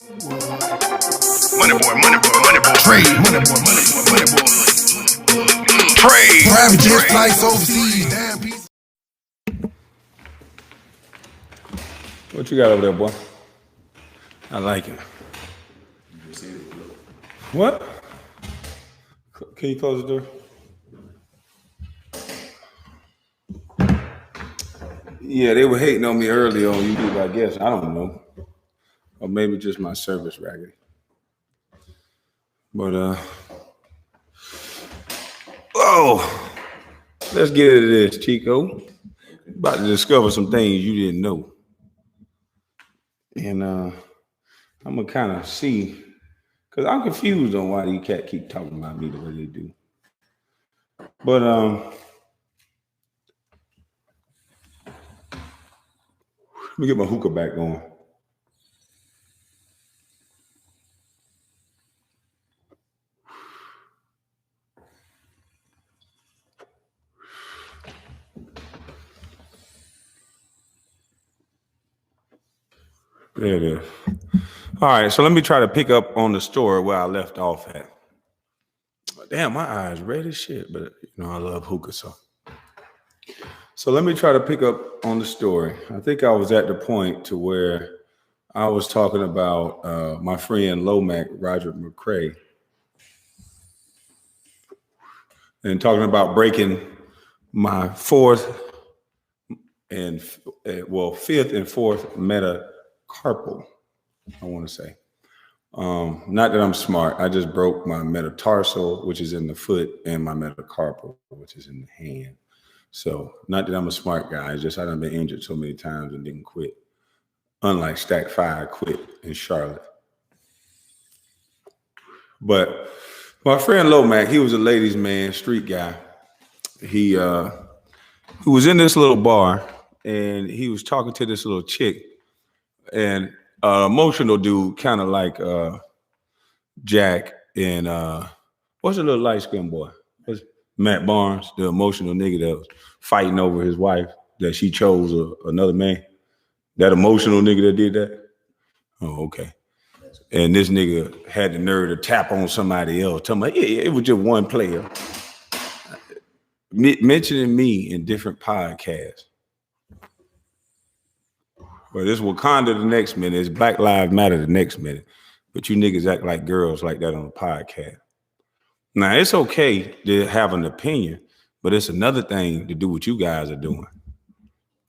MoneyBoy. Trade. MoneyBoy. Trade. Private jet flights overseas. Damn piece. What you got over there, boy? I like it. What? Can you close the door? Yeah, they were hating on me earlier on YouTube, I guess. I don't know. Or maybe just my service raggedy. But, let's get into this, Chico. About to discover some things you didn't know. And I'm going to kind of see, because I'm confused on why these cats keep talking about me the way they do. But, let me get my hookah back going. There it is. All right, so let me try to pick up on the story where I left off at. Damn, my eyes red as shit, but you know I love hookah, so let me try to pick up on the story. I think I was at the point to where I was talking about my friend Lomac, Roger McCrae, and talking about breaking my fifth and fourth metacarpal, I want to say. Not that I'm smart. I just broke my metatarsal, which is in the foot, and my metacarpal, which is in the hand. So not that I'm a smart guy. It's just I done been injured so many times and didn't quit. Unlike Stack 5 quit in Charlotte. But my friend Lomac, he was a ladies' man, street guy. He was in this little bar and he was talking to this little chick, and emotional dude, kind of like Jack and what's the little light skinned boy? What's Matt Barnes, the emotional nigga that was fighting over his wife that she chose another man. That emotional nigga that did that? Oh, okay. And this nigga had the nerve to tap on somebody else. Tell me, yeah, it was just one player. Mentioning me in different podcasts. Well, this Wakanda the next minute. It's Black Lives Matter the next minute. But you niggas act like girls like that on a podcast. Now, it's okay to have an opinion, but it's another thing to do what you guys are doing.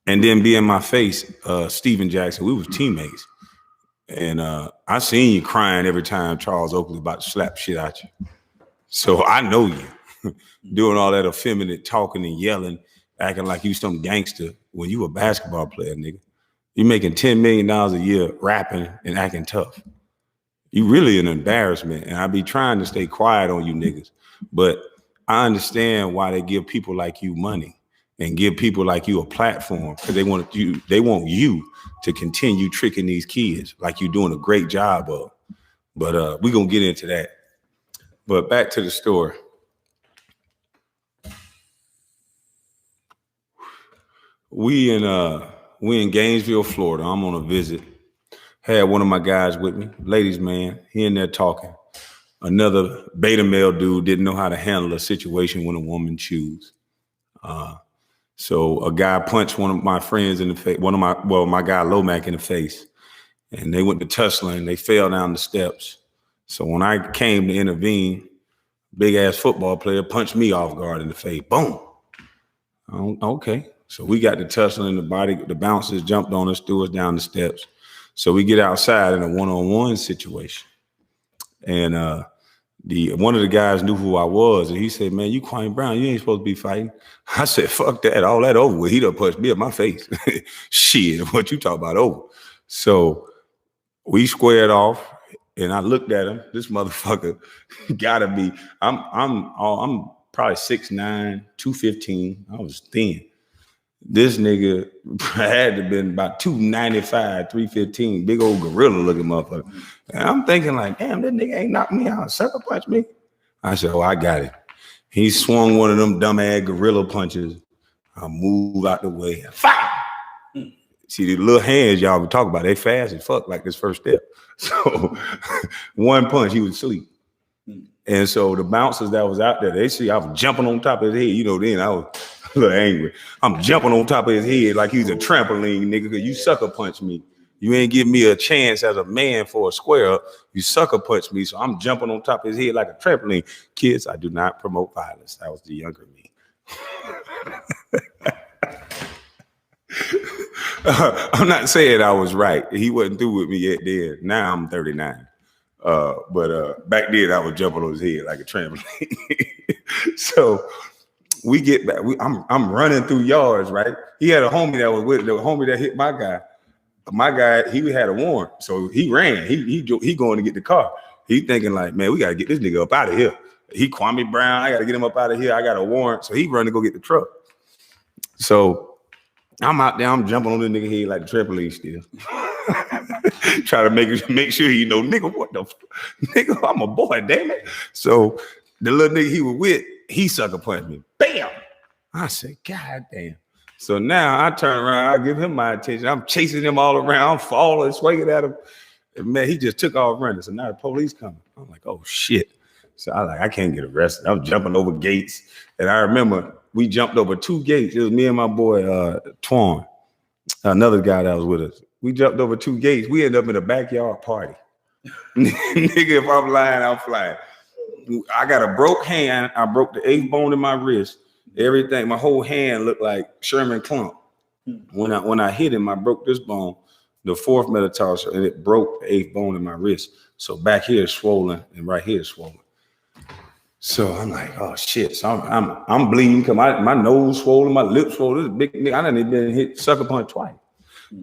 And then be in my face, Steven Jackson. We was teammates. And I seen you crying every time Charles Oakley about to slap shit at you. So I know you. Doing all that effeminate talking and yelling, acting like you some gangster when you a basketball player, nigga. You making $10 million a year rapping and acting tough. You really an embarrassment. And I be trying to stay quiet on you niggas. But I understand why they give people like you money and give people like you a platform, because they want you to continue tricking these kids like you're doing a great job of. But we're gonna get into that. But back to the story. We in Gainesville, Florida. I'm on a visit. Had one of my guys with me, ladies man, he in there talking. Another beta male dude didn't know how to handle a situation when a woman chews. So a guy punched one of my friends in the face, my guy Lomac in the face, and they went to tussling. They fell down the steps. So when I came to intervene, big ass football player punched me off guard in the face. Boom. Okay. So we got to tussling. The bouncers jumped on us, threw us down the steps. So we get outside in a one-on-one situation. And one of the guys knew who I was, and he said, man, you Kwame Brown, you ain't supposed to be fighting. I said, fuck that, all that over with. He done punched me in my face. Shit, what you talk about over? So we squared off, and I looked at him. This motherfucker gotta be, I'm probably 6'9", 215. I was thin. This nigga had to been about 295, 315, big old gorilla looking motherfucker. And I'm thinking like, damn, that nigga ain't knocked me out, sucker punch me. I said, oh, I got it. He swung one of them dumb ass gorilla punches. I moved out the way. Fire! see the little hands y'all be talking about, they fast as fuck like this first step. So one punch, he was asleep. And so the bouncers that was out there, they see I was jumping on top of his head. You know, then I was a little angry. I'm jumping on top of his head like he's a trampoline, nigga, because you sucker punch me. You ain't give me a chance as a man for a square up. You sucker punch me, so I'm jumping on top of his head like a trampoline. Kids, I do not promote violence. That was the younger me. I'm not saying I was right. He wasn't through with me yet then. Now I'm 39. But back then I was jumping on his head like a trampoline. So we get back. I'm running through yards, right? He had a homie that was with the homie that hit my guy. My guy, he had a warrant, so he ran. He going to get the car. He thinking like, man, we gotta get this nigga up out of here. He Kwame Brown. I gotta get him up out of here. I got a warrant, so he run to go get the truck. So I'm out there. I'm jumping on the nigga head like the trampoline still. Try to make sure you know, nigga, what the nigga, I'm a boy, damn it. So the little nigga he was with, he sucker punched me. Bam! I said, God damn. So now I turn around, I give him my attention. I'm chasing him all around, I'm falling, swinging at him. And man, he just took off running. So now the police coming. I'm like, oh shit. So I can't get arrested. I'm jumping over gates. And I remember we jumped over 2 gates. It was me and my boy Twan, another guy that was with us. We jumped over 2 gates. We ended up in a backyard party. Nigga, if I'm lying, I'm flying. I got a broke hand. I broke the 8th bone in my wrist. Everything, my whole hand looked like Sherman Clump. When I hit him, I broke this bone, the 4th metatarsal, and it broke the 8th bone in my wrist. So back here is swollen and right here is swollen. So I'm like, oh shit. So I'm bleeding because my nose swollen, my lips swollen. This big nigga, I done been hit sucker punch twice.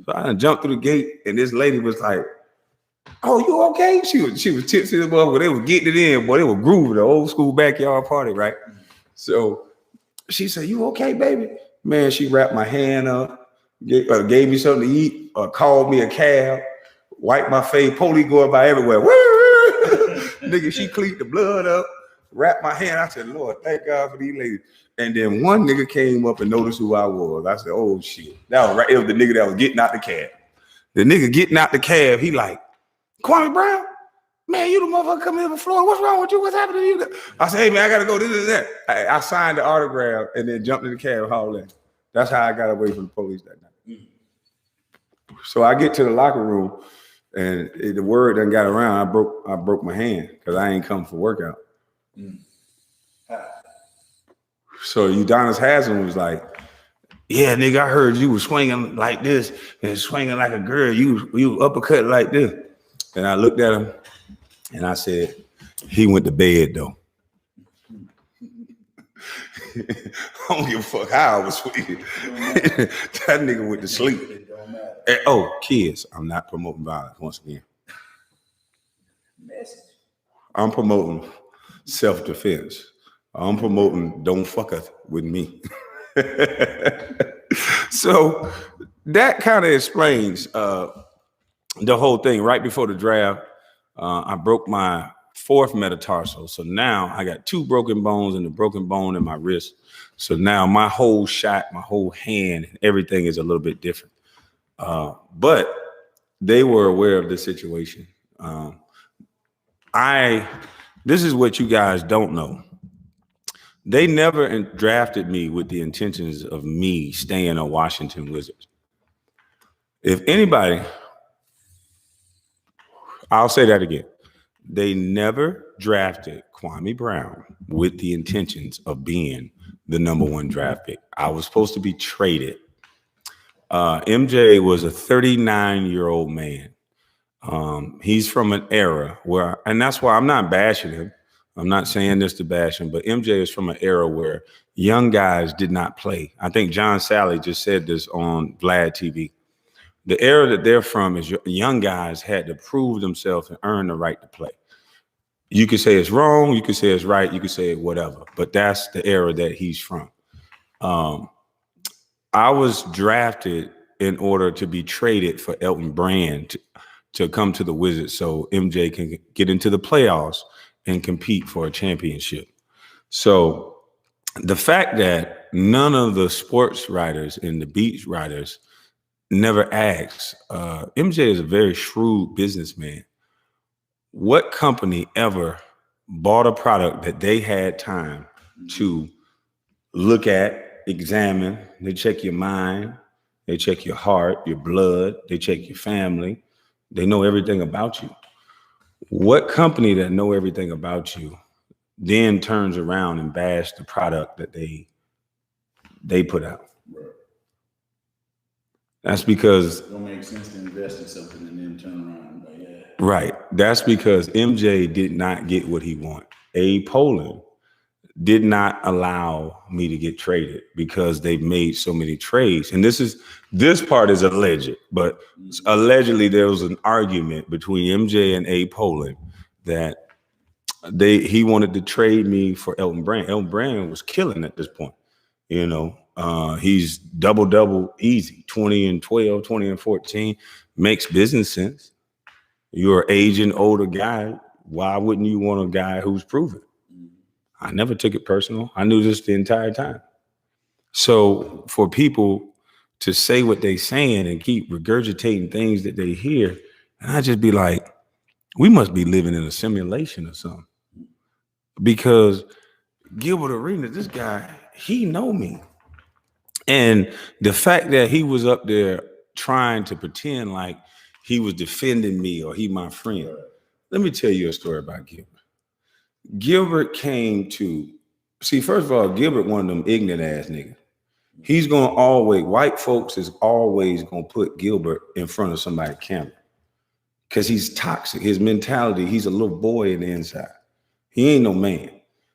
So I done jumped through the gate, and this lady was like, oh, you okay? She was tipsy as well, but they were getting it in, boy. They were grooving, the old school backyard party, right? So she said, you okay, baby? Man, she wrapped my hand up, gave me something to eat, called me a cab, wiped my face, police going by everywhere. Nigga, she cleaned the blood up, wrapped my hand. I said, Lord, thank God for these ladies. And then one nigga came up and noticed who I was. I said, oh shit. That was right. It was the nigga that was getting out the cab. The nigga getting out the cab, he like, Kwame Brown? Man, you the motherfucker coming in the floor. What's wrong with you? What's happening to you? I said, hey man, I gotta go this and that. I signed the autograph and then jumped in the cab and hauled in. That's how I got away from the police that night. So I get to the locker room and the word done got around. I broke my hand because I ain't come for workout. So Udonis Haslam was like, yeah, nigga, I heard you was swinging like this and swinging like a girl. You uppercut like this. And I looked at him and I said, he went to bed though. I don't give a fuck how I was swinging. That nigga went to sleep. And, oh, kids, I'm not promoting violence once again. I'm promoting self-defense. I'm promoting don't fuck with me. So that kind of explains the whole thing. Right before the draft, I broke my 4th metatarsal. So now I got 2 broken bones and a broken bone in my wrist. So now my whole shot, my whole hand, and everything is a little bit different. But they were aware of the situation. This is what you guys don't know. They never drafted me with the intentions of me staying a Washington Wizards. If anybody, I'll say that again. They never drafted Kwame Brown with the intentions of being the #1 draft pick. I was supposed to be traded. MJ was a 39-year-old man. He's from an era where, and that's why I'm not bashing him. I'm not saying this to bash him, but MJ is from an era where young guys did not play. I think John Sally just said this on Vlad TV. The era that they're from is young guys had to prove themselves and earn the right to play. You could say it's wrong, you could say it's right, you could say whatever, but that's the era that he's from. I was drafted in order to be traded for Elton Brand to come to the Wizards so MJ can get into the playoffs and compete for a championship. So the fact that none of the sports writers and the beat writers never asks. MJ is a very shrewd businessman. What company ever bought a product that they had time to look at, examine? They check your mind, they check your heart, your blood, they check your family. They know everything about you. What company that know everything about you then turns around and bash the product that they put out? Right. That's because it don't make sense to invest in something and then turn around. But yeah. Right. That's because MJ did not get what he wanted. A Poland did not allow me to get traded because they made so many trades. And this part is alleged, but allegedly there was an argument between MJ and A Poland that he wanted to trade me for Elton Brand. Elton Brand was killing at this point. He's double easy, 20 and 12, 20 and 14, makes business sense. You're an aging, older guy. Why wouldn't you want a guy who's proven? I never took it personal. I knew this the entire time. So for people to say what they saying and keep regurgitating things that they hear, and I just be like, we must be living in a simulation or something. Because Gilbert Arenas, this guy, he know me. And the fact that he was up there trying to pretend like he was defending me or he my friend. Let me tell you a story about Gilbert. Gilbert came to, first of all, Gilbert one of them ignorant ass niggas. He's going to always, white folks is always going to put Gilbert in front of somebody's camera because he's toxic. His mentality, he's a little boy in the inside. He ain't no man.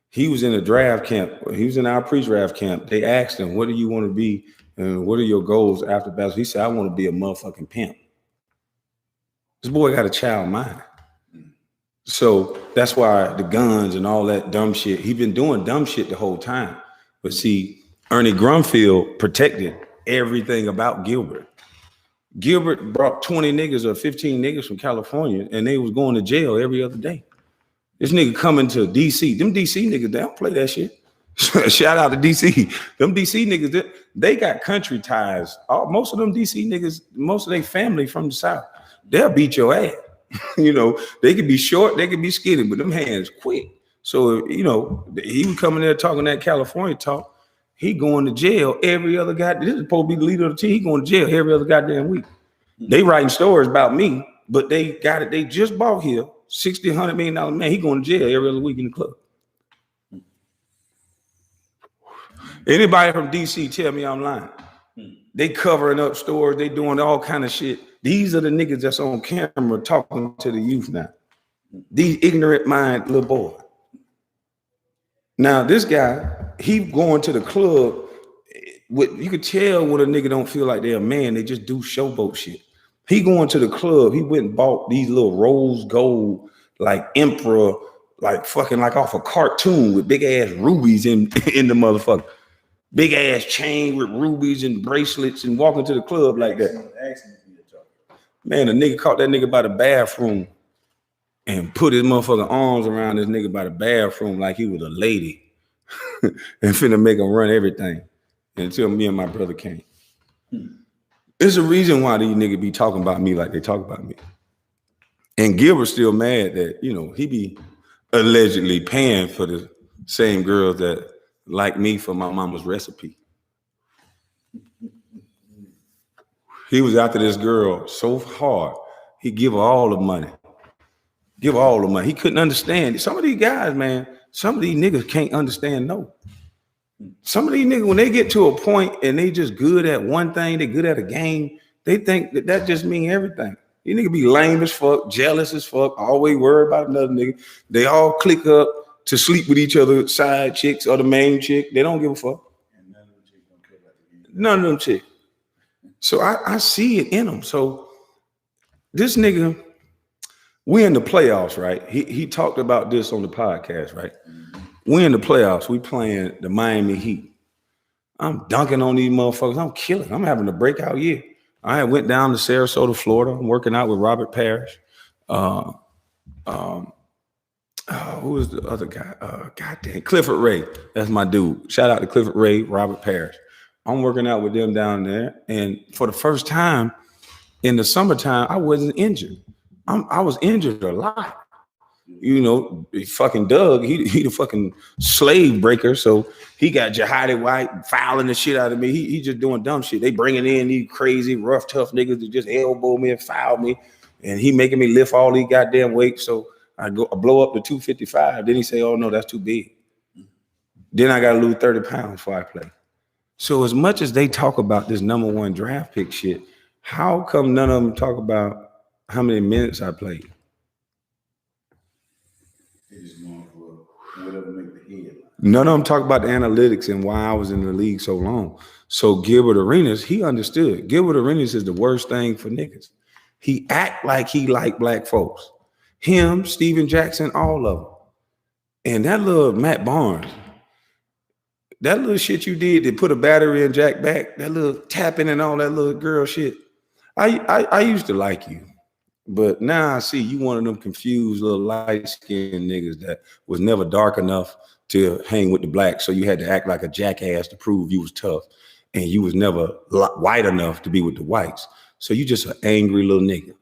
He was in a draft camp. He was in our pre-draft camp. They asked him, what do you want to be? And what are your goals after basketball? He said, I want to be a motherfucking pimp. This boy got a child mind. So that's why the guns and all that dumb shit, he been doing dumb shit the whole time. But see, Ernie Grunfeld protected everything about Gilbert. Gilbert brought 20 niggas or 15 niggas from California and they was going to jail every other day. This nigga coming to DC. Them DC niggas, they don't play that shit. Shout out to DC. Them DC niggas, they got country ties. Most of them DC niggas, most of their family from the South, they'll beat your ass. They could be short, they could be skinny, but them hands quick. So, he was coming there talking that California talk. He going to jail every other guy. This is supposed to be the leader of the team. He going to jail every other goddamn week. They writing stories about me, but they got it. They just bought here $60, $100 million man. He going to jail every other week in the club. Anybody from DC tell me I'm lying. They covering up stores. They doing all kind of shit. These are the niggas that's on camera talking to the youth now. These ignorant mind little boy. Now this guy, he going to the club. You could tell when a nigga don't feel like they're a man. They just do showboat shit. He going to the club. He went and bought these little rose gold, like emperor, like fucking like off a cartoon with big ass rubies in the motherfucker. Big ass chain with rubies and bracelets and walking to the club like that. Man, a nigga caught that nigga by the bathroom and put his motherfucking arms around this nigga by the bathroom like he was a lady and finna make him run everything until me and my brother came. There's a reason why these niggas be talking about me like they talk about me. And Gilbert's still mad that, he be allegedly paying for the same girls that like me for my mama's recipe. He was after this girl so hard, he give her all the money. He couldn't understand. Some of these guys, man, some of these niggas can't understand no. Some of these niggas, when they get to a point and they just good at one thing, they good at a game, they think that just means everything. You niggas be lame as fuck, jealous as fuck, always worried about another nigga. They all click up to sleep with each other, side chicks or the main chick. They don't give a fuck. And none of them chicks. So I see it in them. So this nigga, we in the playoffs, right? He talked about this on the podcast, right? We in the playoffs. We playing the Miami Heat. I'm dunking on these motherfuckers. I'm killing. I'm having a breakout year. I went down to Sarasota, Florida. I'm working out with Robert Parrish. Who was the other guy? Goddamn, Clifford Ray. That's my dude. Shout out to Clifford Ray, Robert Parrish. I'm working out with them down there. And for the first time in the summertime, I wasn't injured. I was injured a lot. You know, fucking Doug, he the fucking slave breaker. So he got Jihadi White fouling the shit out of me. He just doing dumb shit. They bringing in these crazy, rough, tough niggas to just elbow me and foul me. And he making me lift all these goddamn weights. So I blow up to 255. Then he say, oh no, that's too big. Then I got to lose 30 pounds before I play. So as much as they talk about this #1 draft pick shit, how come none of them talk about how many minutes I played? None of them talk about the analytics and why I was in the league so long. So Gilbert Arenas, he understood. Gilbert Arenas is the worst thing for niggas. He act like he like black folks. Him, Steven Jackson, all of them. And that little Matt Barnes, that little shit you did to put a battery in Jack back, that little tapping and all that little girl shit. I used to like you. But now I see you one of them confused little light-skinned niggas that was never dark enough to hang with the blacks. So you had to act like a jackass to prove you was tough. And you was never white enough to be with the whites. So you just an angry little nigga.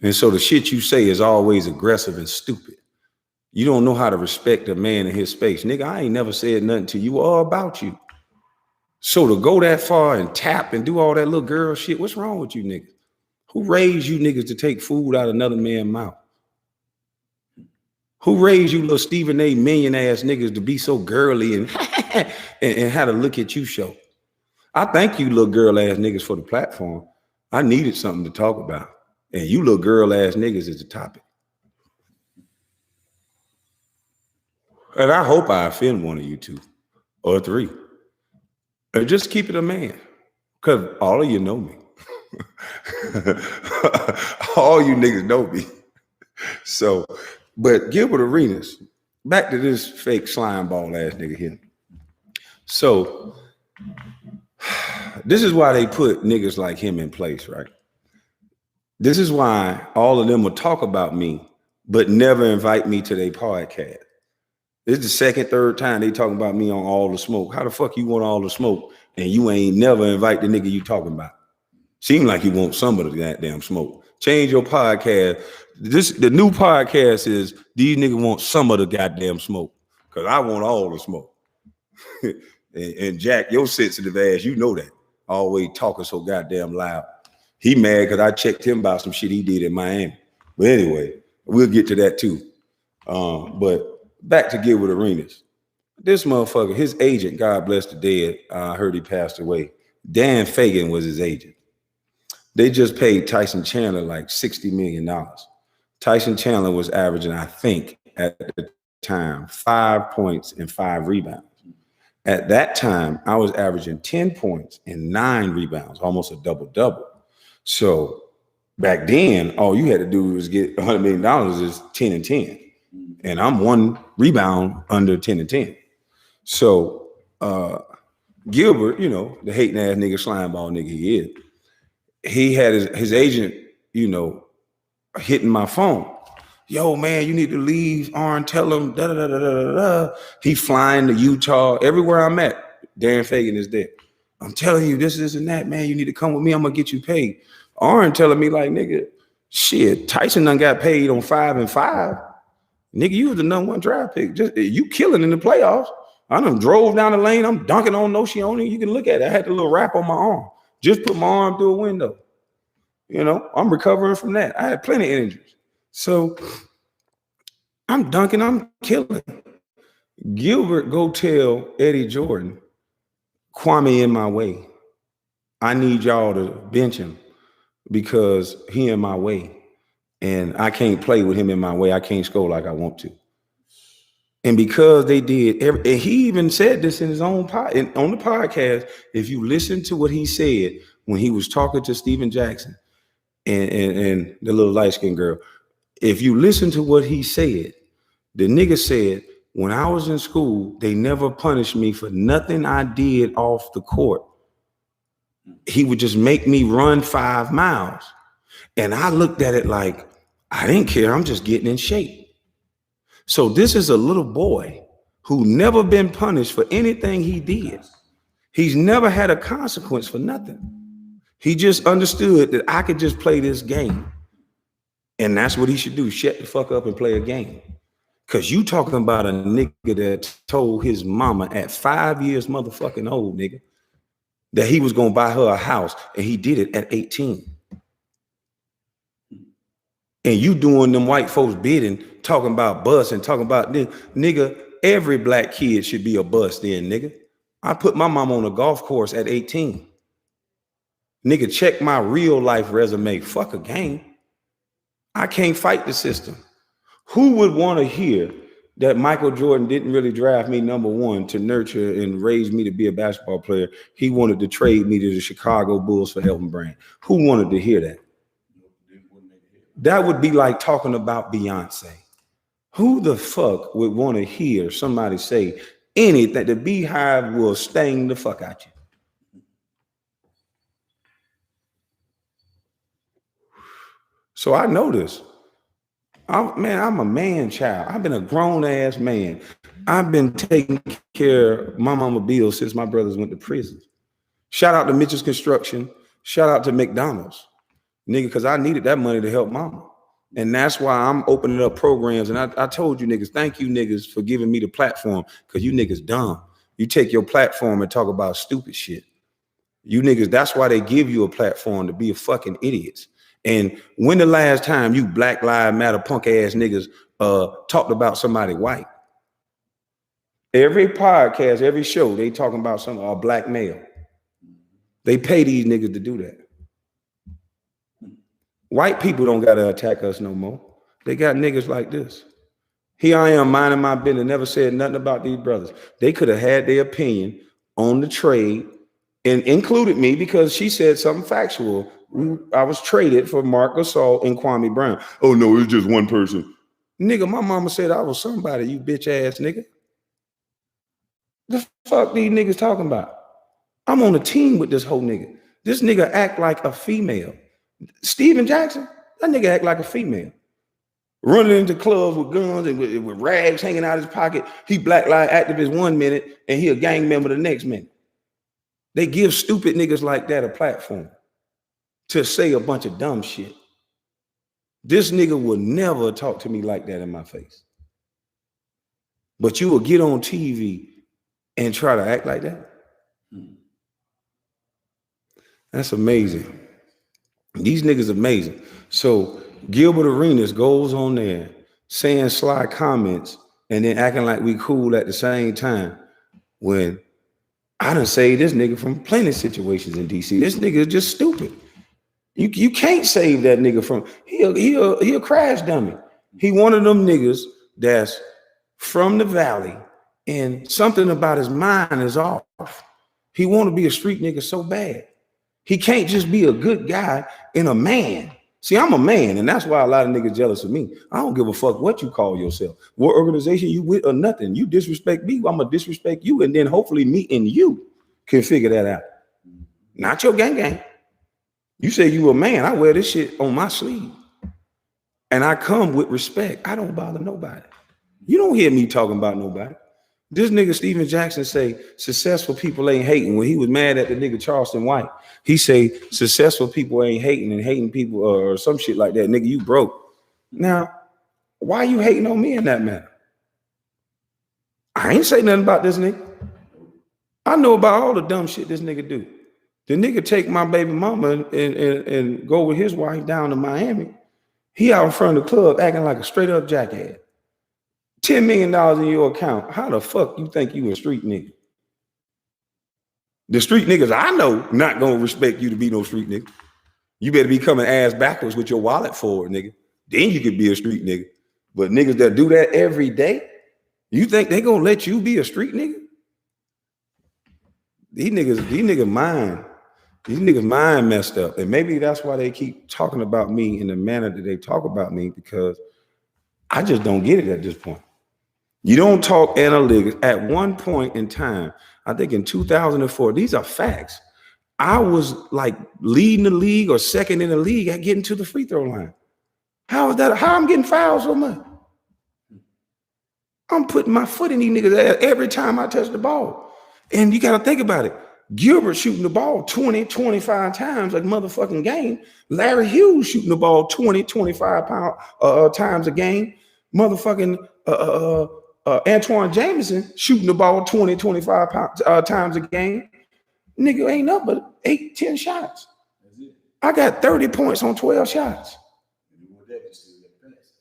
And so the shit you say is always aggressive and stupid. You don't know how to respect a man in his space. Nigga, I ain't never said nothing to you or about you. So to go that far and tap and do all that little girl shit, what's wrong with you niggas? Who raised you niggas to take food out of another man's mouth? Who raised you little Stephen A. million ass niggas to be so girly and and how to look at you show? I thank you little girl ass niggas for the platform. I needed something to talk about. And you little girl ass niggas is the topic. And I hope I offend one of you two or three. Or just keep it a man. Because all of you know me. All you niggas know me. So, but Gilbert Arenas, back to this fake slime ball ass nigga here. So, this is why they put niggas like him in place, right? This is why all of them will talk about me, but never invite me to their podcast. This is the second, third time they talking about me on All the Smoke. How the fuck you want all the smoke and you ain't never invite the nigga you talking about? Seem like you want some of the goddamn smoke. Change your podcast. The new podcast is these niggas want some of the goddamn smoke. Cause I want all the smoke. and Jack, your sensitive ass, you know that. Always talking so goddamn loud. He mad because I checked him about some shit he did in Miami. But anyway, we'll get to that too. But back to Gilbert Arenas. This motherfucker, his agent, God bless the dead, I heard he passed away. Dan Fagan was his agent. They just paid Tyson Chandler like $60 million. Tyson Chandler was averaging, I think, at the time, 5 points and 5 rebounds. At that time, I was averaging 10 points and 9 rebounds, almost a double-double. So back then, all you had to do was get $100 million is 10 and 10. And I'm 1 rebound under 10 and 10. So Gilbert, you know, the hating ass nigga, slime ball nigga he is, he had his agent, you know, hitting my phone. Yo, man, you need to leave. Arn, tell him, da da da da da da. He flying to Utah. Everywhere I'm at, Dan Fagan is there. I'm telling you, this, and that, man. You need to come with me. I'm gonna get you paid. Arn telling me, like, nigga, shit, Tyson done got paid on 5 and 5. Nigga, you was the #1 draft pick. Just you killing in the playoffs. I done drove down the lane. I'm dunking on Nocioni. You can look at it. I had the little wrap on my arm. Just put my arm through a window. You know, I'm recovering from that. I had plenty of injuries. So I'm dunking, I'm killing. Gilbert go tell Eddie Jordan, Kwame in my way. I need y'all to bench him because he in my way. And I can't play with him in my way. I can't score like I want to. And because they did, and he even said this in his own on the podcast, if you listen to what he said when he was talking to Steven Jackson and the little light-skinned girl, if you listen to what he said, the nigga said, when I was in school, they never punished me for nothing I did off the court. He would just make me run 5 miles. And I looked at it like, I didn't care. I'm just getting in shape. So this is a little boy who never been punished for anything he did. He's never had a consequence for nothing. He just understood that I could just play this game. And that's what he should do. Shut the fuck up and play a game. Cause you talking about a nigga that told his mama at 5 years motherfucking old, nigga, that he was gonna buy her a house, and he did it at 18. And you doing them white folks bidding, talking about bus and talking about this, nigga, every black kid should be a bus then, nigga. I put my mom on a golf course at 18. Nigga, check my real life resume. Fuck a game. I can't fight the system. Who would want to hear that Michael Jordan didn't really draft me number one to nurture and raise me to be a basketball player? He wanted to trade me to the Chicago Bulls for Elton Brand. Who wanted to hear that? That would be like talking about Beyonce. Who the fuck would want to hear somebody say anything? The Beehive will sting the fuck out you. So I know this. I'm a man child. I've been a grown ass man. I've been taking care of my mama bills since my brothers went to prison. Shout out to Mitchell's Construction. Shout out to McDonald's. Nigga, because I needed that money to help mama. And that's why I'm opening up programs. And I told you niggas, thank you niggas for giving me the platform, because you niggas dumb. You take your platform and talk about stupid shit. You niggas, that's why they give you a platform, to be a fucking idiots. And when the last time you Black Lives Matter punk ass niggas talked about somebody white? Every podcast, every show, they talking about some black male. They pay these niggas to do that. White people don't gotta attack us no more. They got niggas like this. Here I am minding my business, never said nothing about these brothers. They could have had their opinion on the trade and included me, because she said something factual. I was traded for Marc Gasol and Kwame Brown. Oh no, it's just one person. Nigga, my mama said I was somebody, you bitch ass nigga. The fuck these niggas talking about? I'm on a team with this whole nigga. This nigga act like a female. Steven Jackson, that nigga act like a female. Running into clubs with guns and with rags hanging out his pocket. He Black Lives activist 1 minute and he a gang member the next minute. They give stupid niggas like that a platform to say a bunch of dumb shit. This nigga will never talk to me like that in my face. But you will get on TV and try to act like that? That's amazing. These niggas amazing. So Gilbert Arenas goes on there saying sly comments and then acting like we cool at the same time, when I done saved this nigga from plenty of situations in DC. This nigga is just stupid. You can't save that nigga from, he a crash dummy. He one of them niggas that's from the valley and something about his mind is off. He want to be a street nigga so bad. He can't just be a good guy and a man. See, I'm a man, and that's why a lot of niggas jealous of me. I don't give a fuck what you call yourself, what organization you with or nothing. You disrespect me, I'm gonna disrespect you, and then hopefully me and you can figure that out. Not your gang. You say you a man, I wear this shit on my sleeve. And I come with respect. I don't bother nobody. You don't hear me talking about nobody. This nigga Steven Jackson say successful people ain't hating. When he was mad at the nigga Charleston White, he say successful people ain't hating, and hating people or some shit like that. Nigga, you broke. Now, why you hating on me in that matter? I ain't say nothing about this nigga. I know about all the dumb shit this nigga do. The nigga take my baby mama and go with his wife down to Miami. He out in front of the club acting like a straight up jackass. $10 million in your account. How the fuck you think you a street nigga? The street niggas I know not gonna respect you to be no street nigga. You better be coming ass backwards with your wallet forward, nigga. Then you could be a street nigga. But niggas that do that every day, you think they gonna let you be a street nigga? These niggas mind messed up. And maybe that's why they keep talking about me in the manner that they talk about me, because I just don't get it at this point. You don't talk analytics. At one point in time, I think in 2004, these are facts. I was like leading the league or second in the league at getting to the free throw line. How is that? How I'm getting fouled so much? I'm putting my foot in these niggas' ass every time I touch the ball. And you got to think about it. Gilbert shooting the ball 20, 25 times a motherfucking game. Larry Hughes shooting the ball 20, 25 times a game. Motherfucking Antoine Jameson shooting the ball 20, 25 times a game. Nigga ain't up but 8, 10 shots. I got 30 points on 12 shots.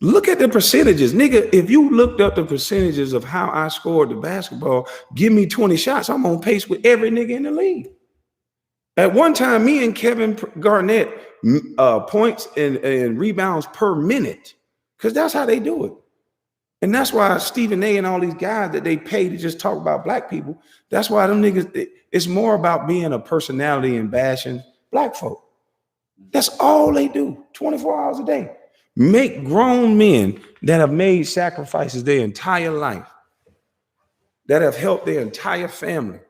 Look at the percentages. Nigga, if you looked up the percentages of how I scored the basketball, give me 20 shots, I'm on pace with every nigga in the league. At one time, me and Kevin Garnett points and rebounds per minute, because that's how they do it. And that's why Stephen A. and all these guys that they pay to just talk about black people, that's why them niggas, it's more about being a personality and bashing black folk. That's all they do, 24 hours a day. Make grown men that have made sacrifices their entire life, that have helped their entire family,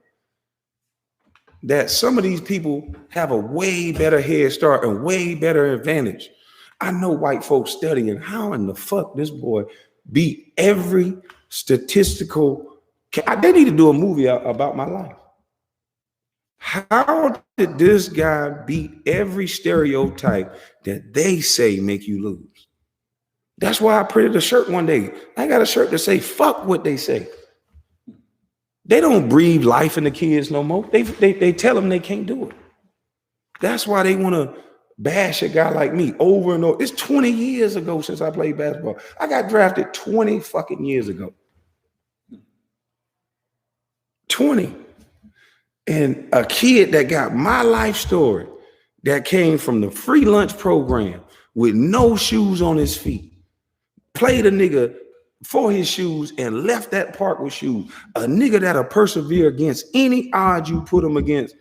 that some of these people have a way better head start and way better advantage. I know white folks studying how in the fuck this boy beat every statistical. They need to do a movie about my life. How did this guy beat every stereotype that they say make you lose? That's why I printed a shirt one day. I got a shirt that say, fuck what they say. They don't breathe life in the kids no more. They tell them they can't do it. That's why they want to bash a guy like me over and over. It's 20 years ago since I played basketball. I got drafted 20 fucking years ago. 20. And a kid that got my life story, that came from the free lunch program with no shoes on his feet, played a nigga for his shoes and left that park with shoes. A nigga that'll persevere against any odds you put him against.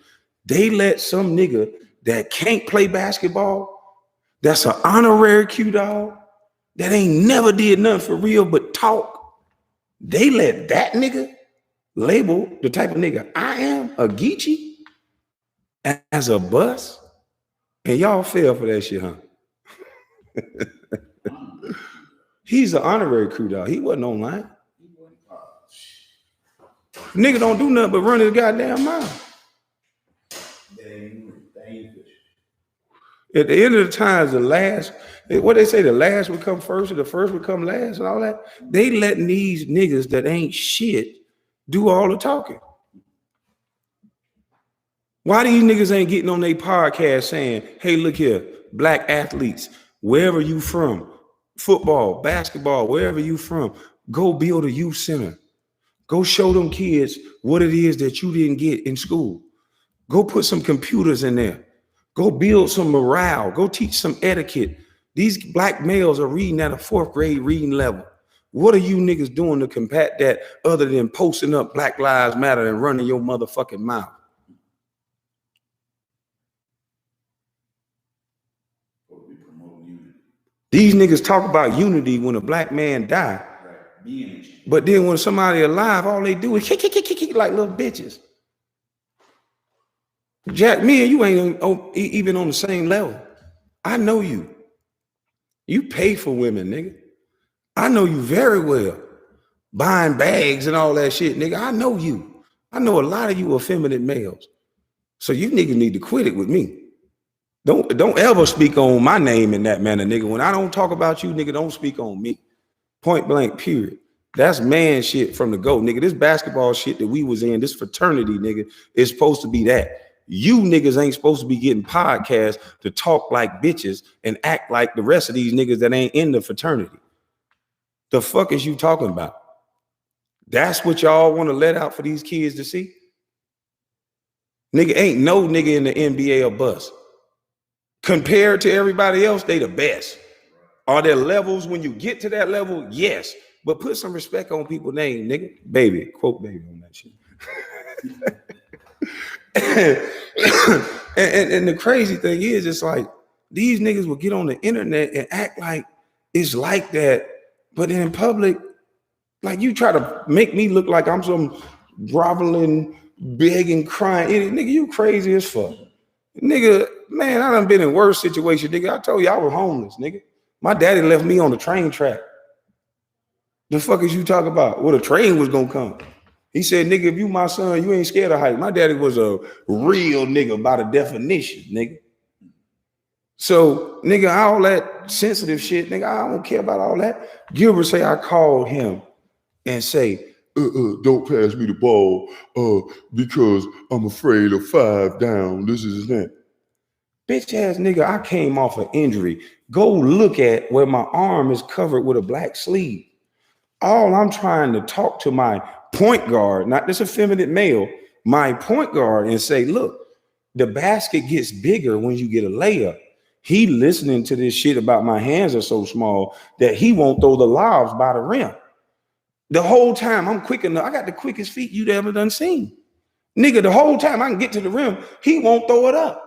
They let some nigga that can't play basketball, that's an honorary Q dog, that ain't never did nothing for real but talk. They let that nigga label the type of nigga I am, a Geechee, as a bus. And y'all fell for that shit, huh? He's an honorary crew dog. He wasn't online. Nigga don't do nothing but run his goddamn mouth. At the end of the time, the last, what they say, the last would come first or the first would come last and all that. They letting these niggas that ain't shit do all the talking. Why these niggas ain't getting on their podcast saying, hey, look here, black athletes, wherever you from, football, basketball, wherever you from, go build a youth center. Go show them kids what it is that you didn't get in school. Go put some computers in there. Go build some morale. Go teach some etiquette. These black males are reading at a 4th grade reading level. What are you niggas doing to combat that other than posting up Black Lives Matter and running your motherfucking mouth? These niggas talk about unity when a black man die. But then when somebody alive, all they do is kick like little bitches. Jack, me and you ain't even on the same level. I know you. You pay for women, nigga. I know you very well. Buying bags and all that shit, nigga. I know you. I know a lot of you effeminate males. So you niggas need to quit it with me. Don't ever speak on my name in that manner, nigga. When I don't talk about you, nigga, don't speak on me. Point blank, period. That's man shit from the go, nigga. This basketball shit that we was in, this fraternity, nigga, is supposed to be that. You niggas ain't supposed to be getting podcasts to talk like bitches and act like the rest of these niggas that ain't in the fraternity. The fuck is you talking about? That's what y'all want to let out for these kids to see? Nigga, ain't no nigga in the NBA a bust. Compared to everybody else, they the best. Are there levels when you get to that level? Yes. But put some respect on people's name, nigga. Baby, quote baby on that shit. and the crazy thing is, it's like these niggas will get on the internet and act like it's like that. But in public, like you try to make me look like I'm some groveling, begging, crying idiot. Nigga, you crazy as fuck. Nigga, man, I done been in worse situations, nigga. I told you I was homeless, nigga. My daddy left me on the train track. The fuck is you talking about? Well, the train was gonna come. He said, nigga, if you my son, you ain't scared of height. My daddy was a real nigga by the definition, nigga. So, nigga, all that sensitive shit, nigga, I don't care about all that. Gilbert say I called him and say, don't pass me the ball because I'm afraid of 5 down. This is that. Bitch ass nigga, I came off an injury. Go look at where my arm is covered with a black sleeve. All I'm trying to talk to my point guard, not this effeminate male, my point guard, and say, look, the basket gets bigger when you get a layup. He listening to this shit about my hands are so small that he won't throw the lobs by the rim. The whole time I'm quick enough. I got the quickest feet you'd ever done seen. Nigga, the whole time I can get to the rim, he won't throw it up.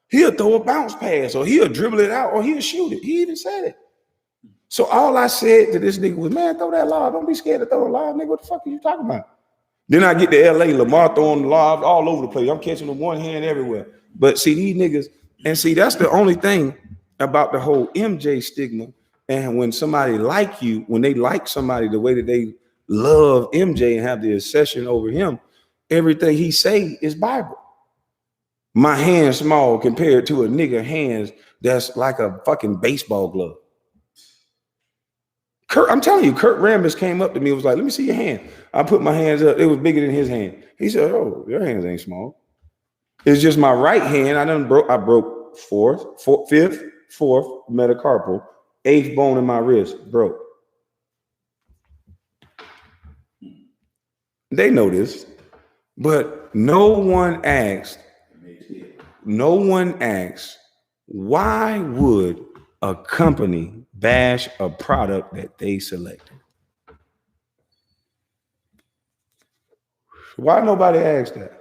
He'll throw a bounce pass or he'll dribble it out or he'll shoot it. He even said it. So all I said to this nigga was, man, throw that lob. Don't be scared to throw a lob, nigga. What the fuck are you talking about? Then I get to LA, Lamar throwing the lob all over the place. I'm catching with one hand everywhere. But see, these niggas, and see, that's the only thing about the whole MJ stigma. And when somebody like you, when they like somebody the way that they love MJ and have the obsession over him, everything he say is Bible. My hand's small compared to a nigga hands that's like a fucking baseball glove. I'm telling you, Kurt Rambis came up to me and was like, let me see your hand. I put my hands up. It was bigger than his hand. He said, oh, your hands ain't small. It's just my right hand. I broke fifth, fourth metacarpal, 8th bone in my wrist broke. They know this, but no one asked, why would a company bash a product that they selected? Why nobody asked that?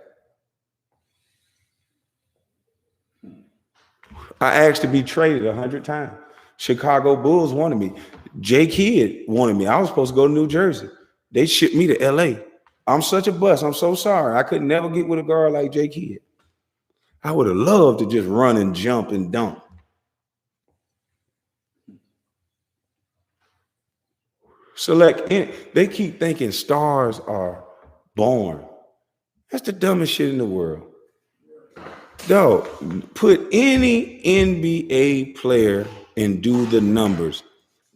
I asked to be traded 100 times. Chicago Bulls wanted me. J Kidd wanted me. I was supposed to go to New Jersey. They shipped me to LA. I'm such a bust. I'm so sorry. I could never get with a girl like J Kidd. I would have loved to just run and jump and dunk. They keep thinking stars are born. That's the dumbest shit in the world. Dog, put any NBA player and do the numbers.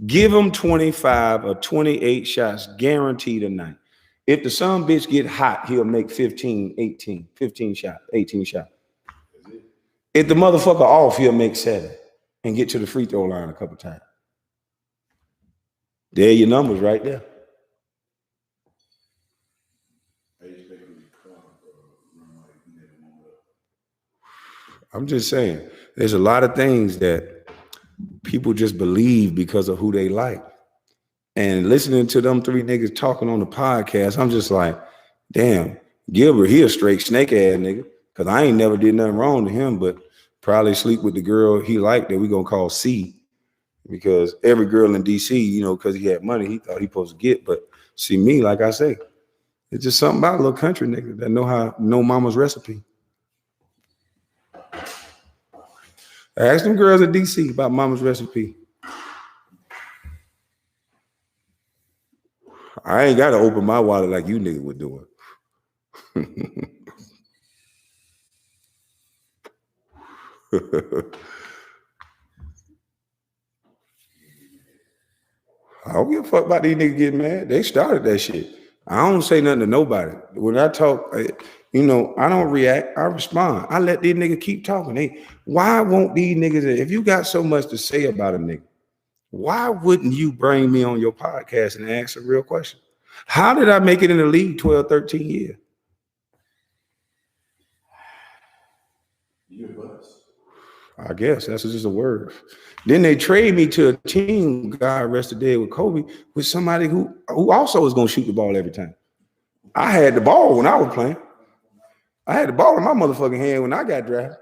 Give them 25 or 28 shots guaranteed a night. If the son bitch get hot, he'll make 15 shots, 18 shots. If the motherfucker off, he'll make 7 and get to the free throw line a couple times. There are your numbers right there. I'm just saying, there's a lot of things that people just believe because of who they like. And listening to them 3 niggas talking on the podcast, I'm just like, damn, Gilbert, he a straight snake ass nigga. Cause I ain't never did nothing wrong to him, but probably sleep with the girl he liked that we gonna call C. Because every girl in DC, you know, because he had money, he thought he supposed to get. But see me, like I say, it's just something about a little country nigga that know mama's recipe. Ask them girls in DC about mama's recipe. I ain't got to open my wallet like you niggas were doing. I don't give a fuck about these niggas getting mad. They started that shit. I don't say nothing to nobody. When I talk, you know, I don't react. I respond. I let these niggas keep talking. Why won't these niggas, if you got so much to say about a nigga, why wouldn't you bring me on your podcast and ask a real question? How did I make it in the league 12, 13 years? You're a bust. I guess that's just a word. Then they trade me to a team, God rest the dead, with Kobe, with somebody who also is going to shoot the ball every time. I had the ball when I was playing. I had the ball in my motherfucking hand when I got drafted.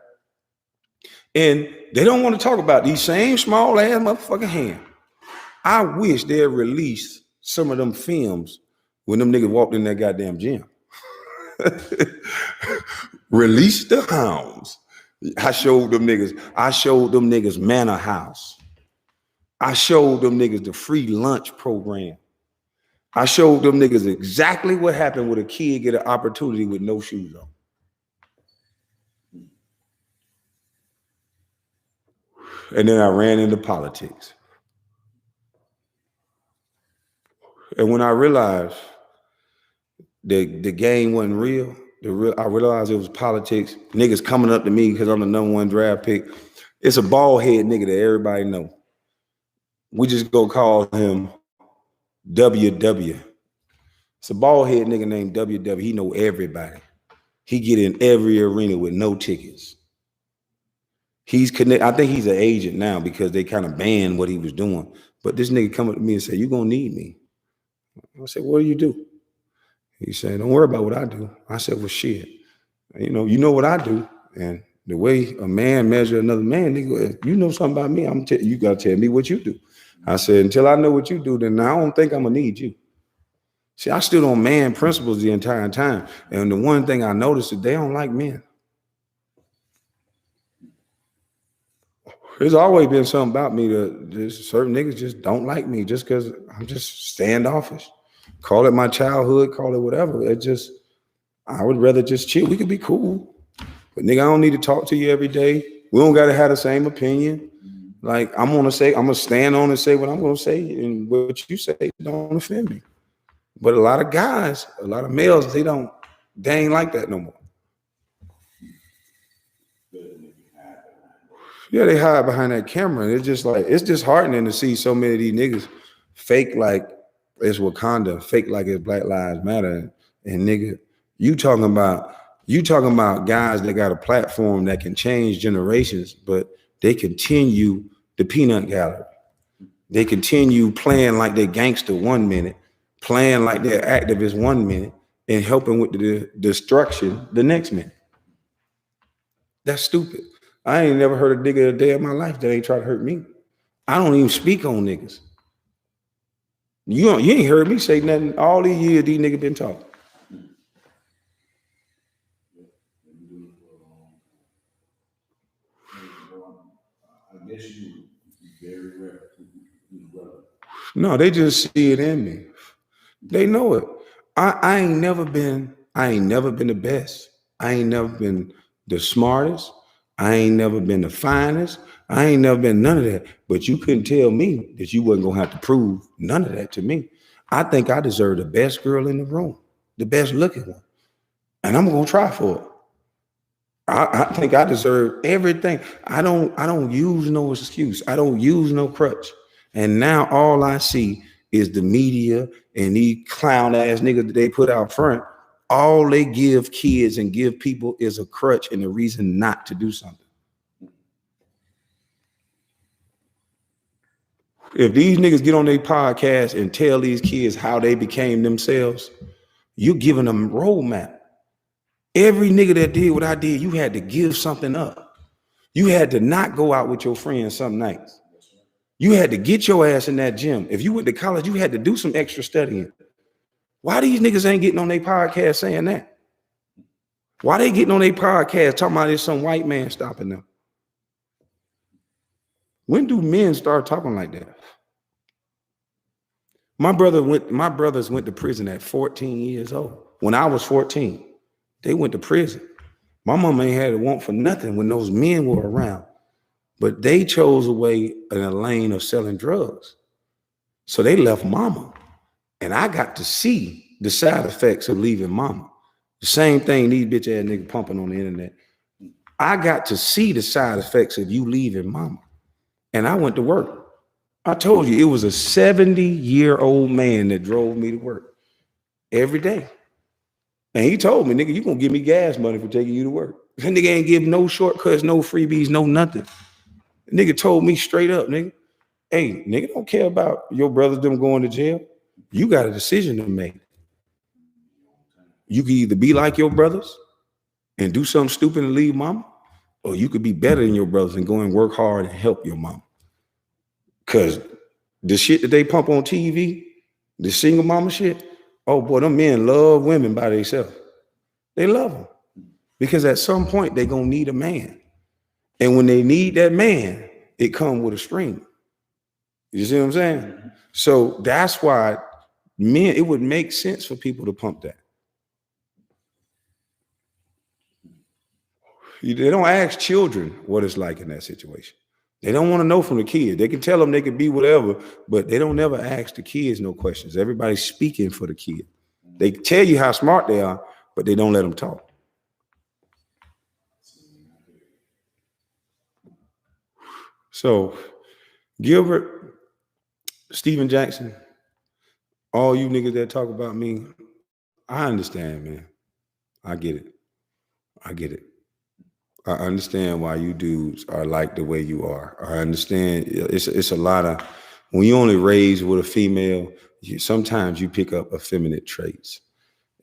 And they don't want to talk about these same small ass motherfucking hands. I wish they'd release some of them films when them niggas walked in that goddamn gym. Release the hounds. I showed them niggas Manor House. I showed them niggas the free lunch program. I showed them niggas exactly what happened when a kid get an opportunity with no shoes on. And then I ran into politics. And when I realized the game wasn't real, I realized it was politics. Niggas coming up to me because I'm the #1 draft pick. It's a bald head nigga that everybody know. We just go call him WW. It's a bald head nigga named WW. He know everybody. He get in every arena with no tickets. He's connect. I think he's an agent now because they kind of banned what he was doing. But this nigga come up to me and say, "You gonna need me?" I said, "What do you do?" He said, "Don't worry about what I do." I said, "Well, shit. You know what I do, and the way a man measure another man, nigga, if you know something about me, you gotta tell me what you do." I said, "Until I know what you do, then I don't think I'm gonna need you." See, I stood on man principles the entire time, and the one thing I noticed is they don't like men. There's always been something about me that just certain niggas just don't like me just because I'm just standoffish. Call it my childhood, call it whatever. I would rather just chill. We could be cool. But nigga, I don't need to talk to you every day. We don't gotta have the same opinion. Like I'm gonna stand on and say what I'm gonna say, and what you say don't offend me. But a lot of guys, a lot of males, they ain't like that no more. Yeah, they hide behind that camera. And it's disheartening to see so many of these niggas fake like it's Wakanda, fake like it's Black Lives Matter. And nigga, you talking about guys that got a platform that can change generations, but they continue the peanut gallery. They continue playing like they're gangster 1 minute, playing like they're activists 1 minute, and helping with the destruction the next minute. That's stupid. I ain't never heard a nigga a day in my life that ain't try to hurt me. I don't even speak on niggas. You ain't heard me say nothing all these years these niggas been talking. I guess you very rare. No, they just see it in me. They know it. I ain't never been the best. I ain't never been the smartest. I ain't never been the finest. I ain't never been none of that. But you couldn't tell me that you wasn't gonna have to prove none of that to me. I think I deserve the best girl in the room, the best looking one. And I'm gonna try for it. I think I deserve everything. I don't use no excuse. I don't use no crutch. And now all I see is the media and these clown ass niggas that they put out front. All they give kids and give people is a crutch and a reason not to do something. If these niggas get on their podcast and tell these kids how they became themselves, you're giving them a roadmap. Every nigga that did what I did, you had to give something up. You had to not go out with your friends some nights. You had to get your ass in that gym. If you went to college, you had to do some extra studying. Why these niggas ain't getting on their podcast saying that? Why they getting on their podcast talking about there's some white man stopping them? When do men start talking like that? My brothers went to prison at 14 years old. When I was 14, they went to prison. My mama ain't had to want for nothing when those men were around. But they chose a way in a lane of selling drugs. So they left mama. And I got to see the side effects of leaving mama. The same thing these bitch ass niggas pumping on the internet. I got to see the side effects of you leaving mama. And I went to work. I told you, it was a 70-year-old man that drove me to work every day. And he told me, nigga, you gonna give me gas money for taking you to work. That nigga ain't give no shortcuts, no freebies, no nothing. The nigga told me straight up, nigga, hey, nigga, don't care about your brothers them going to jail. You got a decision to make. You can either be like your brothers and do something stupid and leave mama, or you could be better than your brothers and go and work hard and help your mama. Because the shit that they pump on TV, the single mama shit, oh boy, them men love women by themselves. They love them. Because at some point, they're going to need a man. And when they need that man, it comes with a string. You see what I'm saying? So that's why Men, it would make sense for people to pump that. They don't ask children what it's like in that situation. They don't want to know from the kids. They can tell them they can be whatever, but they don't never ask the kids no questions. Everybody's speaking for the kid. They tell you how smart they are, but they don't let them talk. So, Gilbert, Steven Jackson, all you niggas that talk about me, I understand, man. I get it. I get it. I understand why you dudes are like the way you are. I understand it's a lot of, when you only raised with a female, sometimes you pick up effeminate traits.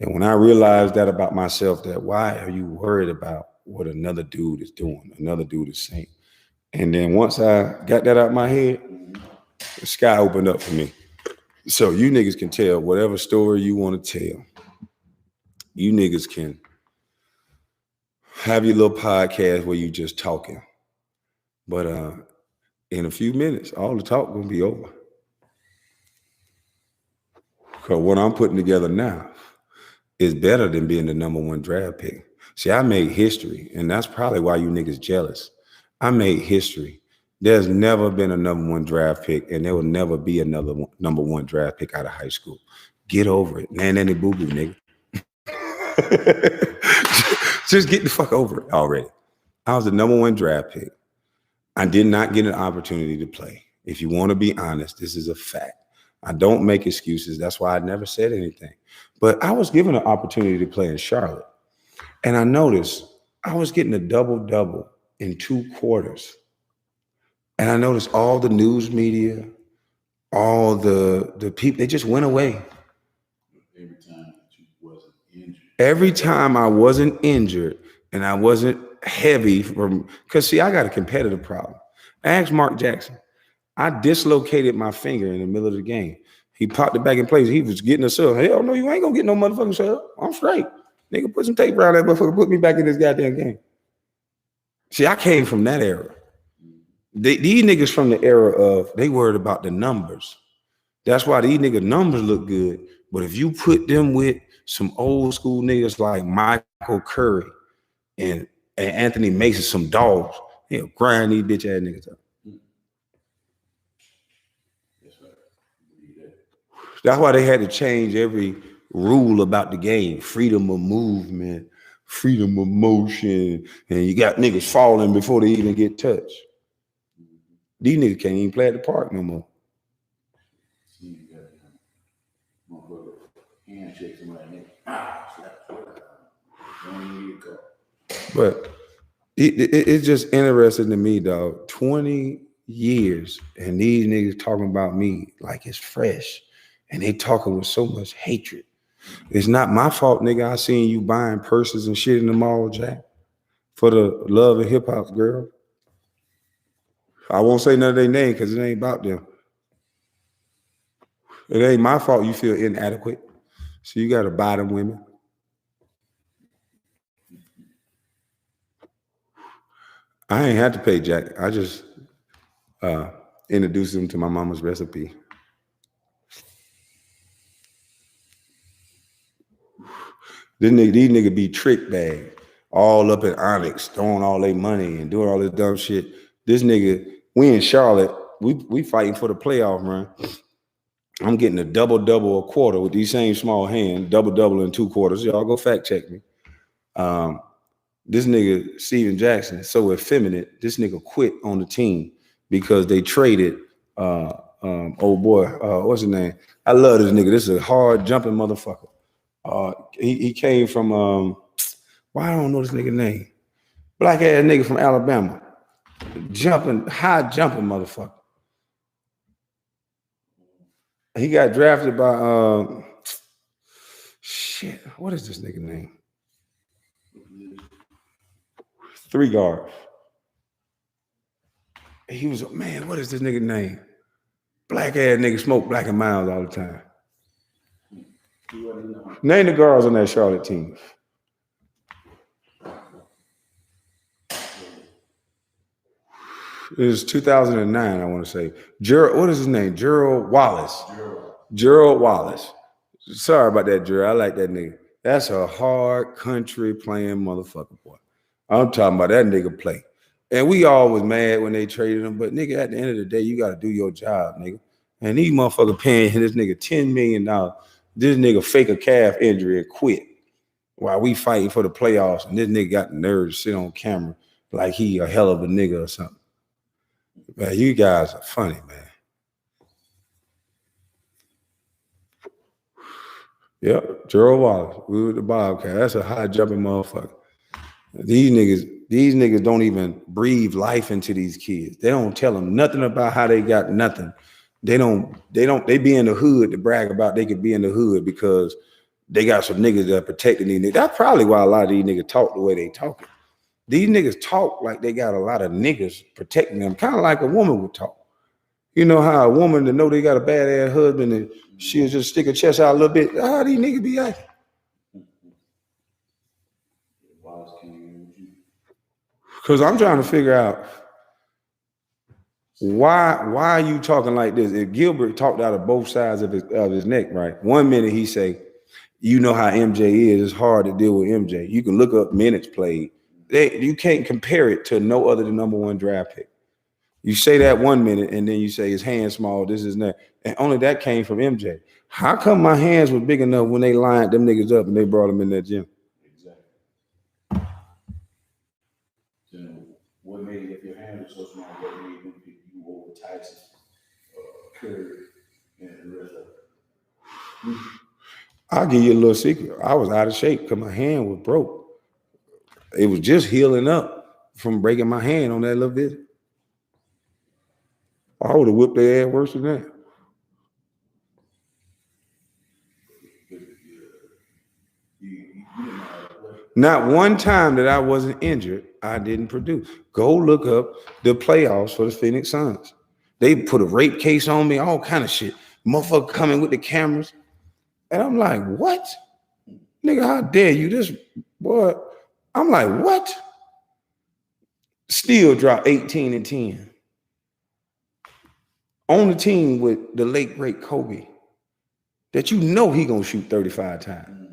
And when I realized that about myself, that why are you worried about what another dude is doing, another dude is saying? And then once I got that out of my head, the sky opened up for me. So you niggas can tell whatever story you want to tell. You niggas can have your little podcast where you just talking. But in a few minutes, all the talk gonna be over. Because what I'm putting together now is better than being the #1 draft pick. See, I made history, and that's probably why you niggas jealous. I made history. There's never been a #1 draft pick, and there will never be another #1 draft pick out of high school. Get over it. Nanny boo-boo, nigga. Just get the fuck over it already. I was the #1 draft pick. I did not get an opportunity to play. If you want to be honest, this is a fact. I don't make excuses. That's why I never said anything. But I was given an opportunity to play in Charlotte. And I noticed I was getting a double-double in 2 quarters. And I noticed all the news media, all the people, they just went away. Every time I wasn't injured and I wasn't heavy from, because see, I got a competitive problem. Ask Mark Jackson. I dislocated my finger in the middle of the game. He popped it back in place. He was getting a sub. Hell no, you ain't gonna get no motherfucking sub. I'm straight. Nigga, put some tape around that motherfucker, put me back in this goddamn game. See, I came from that era. These niggas from the era of, they worried about the numbers. That's why these niggas numbers look good. But if you put them with some old school niggas like Michael Curry and Anthony Mason, some dogs, he'll grind these bitch ass niggas up. That's why they had to change every rule about the game. Freedom of movement, freedom of motion, and you got niggas falling before they even get touched. These niggas can't even play at the park no more. But it's just interesting to me, dog. 20 years and these niggas talking about me like it's fresh. And they talking with so much hatred. It's not my fault, nigga. I seen you buying purses and shit in the mall, Jack, for the love of hip hop, girl. I won't say none of their name because it ain't about them. It ain't my fault you feel inadequate. So you got to buy them women. I ain't had to pay Jack. I just introduced him to my mama's recipe. These niggas be trick bag, all up in Onyx, throwing all their money and doing all this dumb shit. This nigga, we in Charlotte, we fighting for the playoff run. I'm getting a double-double a quarter with these same small hands, double-double in 2 quarters. Y'all go fact check me. This nigga, Steven Jackson, so effeminate, this nigga quit on the team because they traded old boy, what's his name? I love this nigga. This is a hard jumping motherfucker. He came from, I don't know this nigga name. Black ass nigga from Alabama. High jumping motherfucker. He got drafted by, shit, what is this nigga name? 3 guards. He was, man, what is this nigga name? Black ass nigga smoke Black and Miles all the time. Name the guards on that Charlotte team. It was 2009, I want to say. What is his name? Gerald Wallace. Gerald Wallace. Sorry about that, Drew. I like that nigga. That's a hard country playing motherfucker, boy. I'm talking about that nigga play. And we all was mad when they traded him, but nigga, at the end of the day, you got to do your job, nigga. And these motherfuckers paying this nigga $10 million. This nigga fake a calf injury and quit while we fighting for the playoffs. And this nigga got the nerve to sit on camera like he a hell of a nigga or something. Man, you guys are funny, man. Yep, Gerald Wallace. We were the Bobcat. That's a high jumping motherfucker. These niggas don't even breathe life into these kids. They don't tell them nothing about how they got nothing. They be in the hood to brag about they could be in the hood because they got some niggas that are protecting these niggas. That's probably why a lot of these niggas talk the way they talking. These niggas talk like they got a lot of niggas protecting them, kind of like a woman would talk. You know how a woman to know they got a badass husband and she'll just stick her chest out a little bit. How these niggas be acting? Because I'm trying to figure out why are you talking like this? If Gilbert talked out of both sides of his neck, right? 1 minute he say, you know how MJ is. It's hard to deal with MJ. You can look up minutes played. You can't compare it to no other than number 1 draft pick. You say that 1 minute and then you say his hand small, this is that. And only that came from MJ. How come my hands were big enough when they lined them niggas up and they brought them in that gym? Exactly. So what made it, if your hand was so small, what made them pick you over Tyson, Curry, and the rest of it? I'll give you a little secret. I was out of shape because my hand was broke. It was just healing up from breaking my hand on that little visit. I would have whipped their ass worse than that. Not one time that I wasn't injured, I didn't produce. Go look up the playoffs for the Phoenix Suns. They put a rape case on me, all kind of shit. Motherfucker coming with the cameras. And I'm like, what? Nigga, how dare you? This boy. I'm like, what? Still dropped 18 and 10. On the team with the late great Kobe, that you know he gonna shoot 35 times.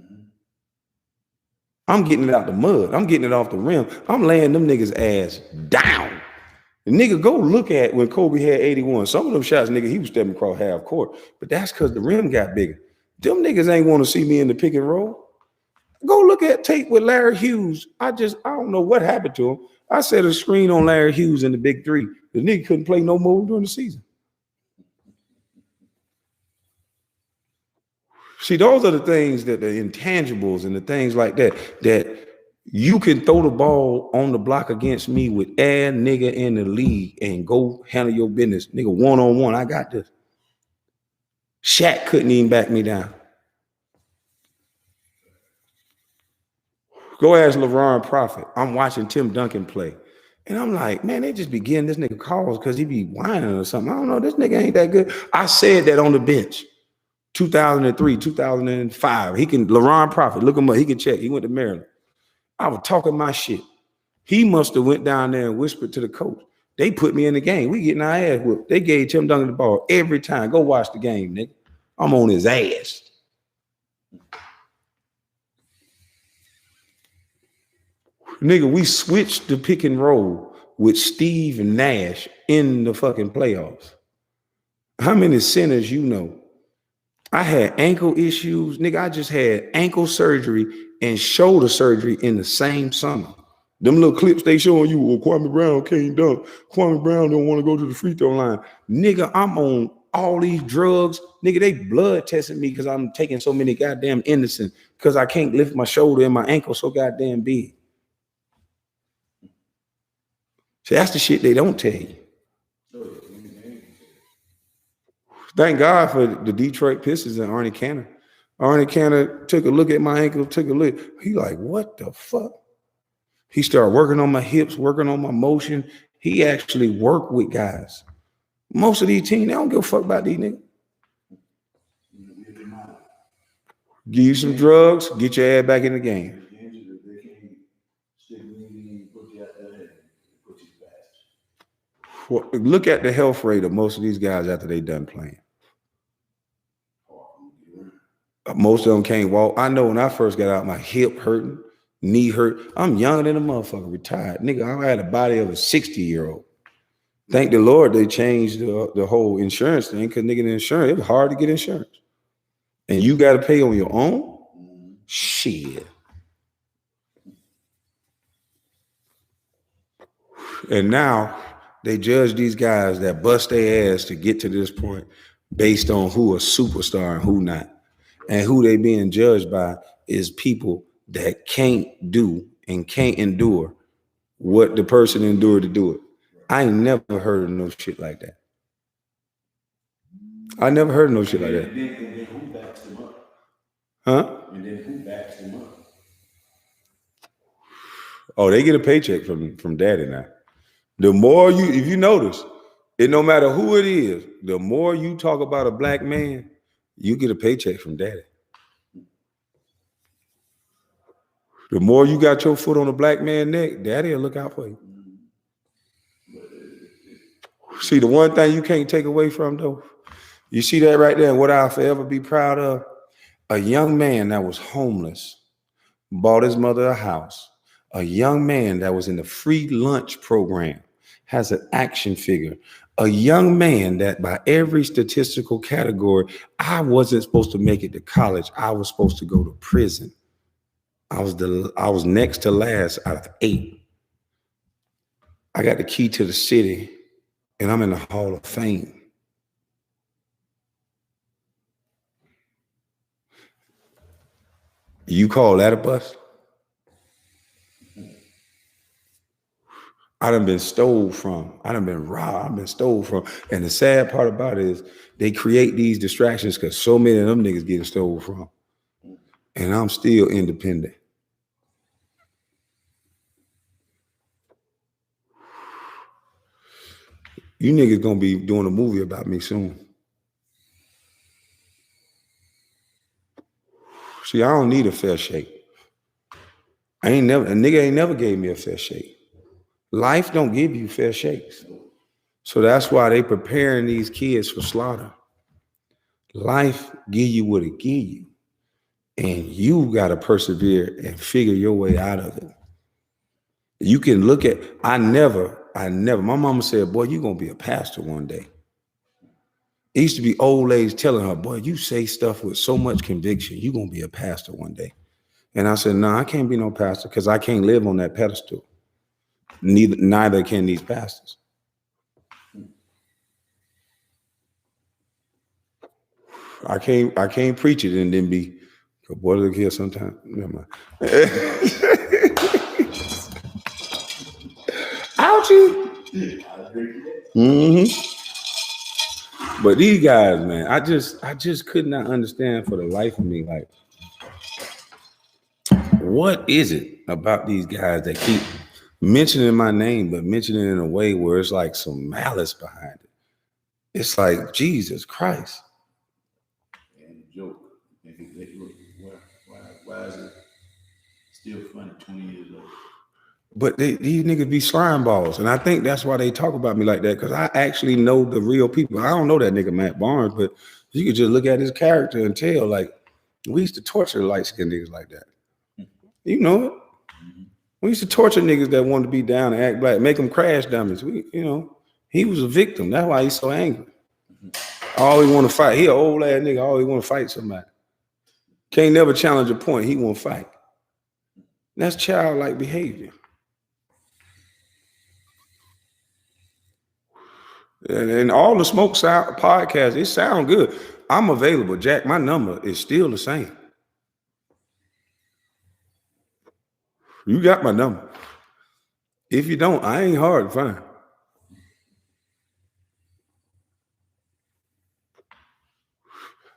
I'm getting it out the mud. I'm getting it off the rim. I'm laying them niggas' ass down. The nigga, go look at when Kobe had 81. Some of them shots, nigga, he was stepping across half court. But that's because the rim got bigger. Them niggas ain't want to see me in the pick and roll. Go look at tape with Larry Hughes. I don't know what happened to him. I set a screen on Larry Hughes in the big 3. The nigga couldn't play no more during the season. See, those are the things that the intangibles and the things like that you can throw the ball on the block against me with air nigga in the league and go handle your business. Nigga, one-on-one, I got this. Shaq couldn't even back me down. Go ask LeVar Prophet. I'm watching Tim Duncan play. And I'm like, man, they just be getting this nigga calls because he be whining or something. I don't know, this nigga ain't that good. I said that on the bench. 2003, 2005. LeVar Prophet, look him up. He can check. He went to Maryland. I was talking my shit. He must have went down there and whispered to the coach. They put me in the game. We getting our ass whooped. They gave Tim Duncan the ball every time. Go watch the game, nigga. I'm on his ass. Nigga, we switched the pick and roll with Steve and Nash in the fucking playoffs. How many centers you know? I had ankle issues. Nigga, I just had ankle surgery and shoulder surgery in the same summer. Them little clips they showing you, well, Kwame Brown can't dunk. Kwame Brown don't want to go to the free throw line. Nigga, I'm on all these drugs. Nigga, they blood testing me because I'm taking so many goddamn innocent because I can't lift my shoulder and my ankle so goddamn big. So that's the shit they don't tell you. Thank God for the Detroit Pistons and Arnie Cantor. Arnie Cantor took a look at my ankle, took a look. He like, what the fuck? He started working on my hips, working on my motion. He actually worked with guys. Most of these teams, they don't give a fuck about these niggas. Give you some drugs, get your ass back in the game. Look at the health rate of most of these guys after they done playing. Most of them can't walk. I know when I first got out, my hip hurting, knee hurt. I'm younger than a motherfucker, retired. Nigga, I had a body of a 60-year-old. Thank the Lord they changed the whole insurance thing, because nigga, the insurance, it was hard to get insurance. And you got to pay on your own? Shit. And now they judge these guys that bust their ass to get to this point based on who a superstar and who not. And who they being judged by is people that can't do and can't endure what the person endured to do it. I ain't never heard of no shit like that. I never heard of no shit like that. And then who backs them up? Huh? And then who backs them up? Oh, they get a paycheck from daddy now. The more if you notice, it no matter who it is, the more you talk about a black man, you get a paycheck from daddy. The more you got your foot on a black man's neck, daddy will look out for you. See, the one thing you can't take away from though, you see that right there, and what I'll forever be proud of, a young man that was homeless, bought his mother a house. A young man that was in the free lunch program has an action figure. A young man that by every statistical category, I wasn't supposed to make it to college. I was supposed to go to prison. I was next to last out of 8. I got the key to the city and I'm in the Hall of Fame. You call that a bust? I done been stole from. I done been robbed. I've been stole from. And the sad part about it is they create these distractions because so many of them niggas getting stole from. And I'm still independent. You niggas gonna be doing a movie about me soon. See, I don't need a fair shake. A nigga ain't never gave me a fair shake. Life don't give you fair shakes. So that's why they preparing these kids for slaughter. Life give you what it give you. And you gotta persevere and figure your way out of it. You can look at, I never, my mama said, boy, you gonna be a pastor one day. It used to be old ladies telling her, boy, you say stuff with so much conviction, you gonna be a pastor one day. And I said, no, I can't be no pastor because I can't live on that pedestal. Neither can these pastors. I can't preach it and then be, boy, look here sometime. Never mind. Ouchie. Mm-hmm. But these guys, man, I just could not understand for the life of me, like, what is it about these guys that keep mentioning my name, but mentioning it in a way where it's like some malice behind it? It's like, Jesus Christ. And the joke, why is it still funny 20 years later? But these niggas be slime balls. And I think that's why they talk about me like that, because I actually know the real people. I don't know that nigga Matt Barnes, but you could just look at his character and tell, like, we used to torture light-skinned niggas like that. You know it. Mm-hmm. We used to torture niggas that wanted to be down and act black, make them crash dummies. He was a victim. That's why he's so angry. Mm-hmm. Always want to fight. He an old ass nigga, always want to fight somebody. Can't never challenge a point. He won't fight. That's childlike behavior. And all the Smoke podcasts, it sound good. I'm available, Jack. My number is still the same. You got my number. If you don't, I ain't hard to find.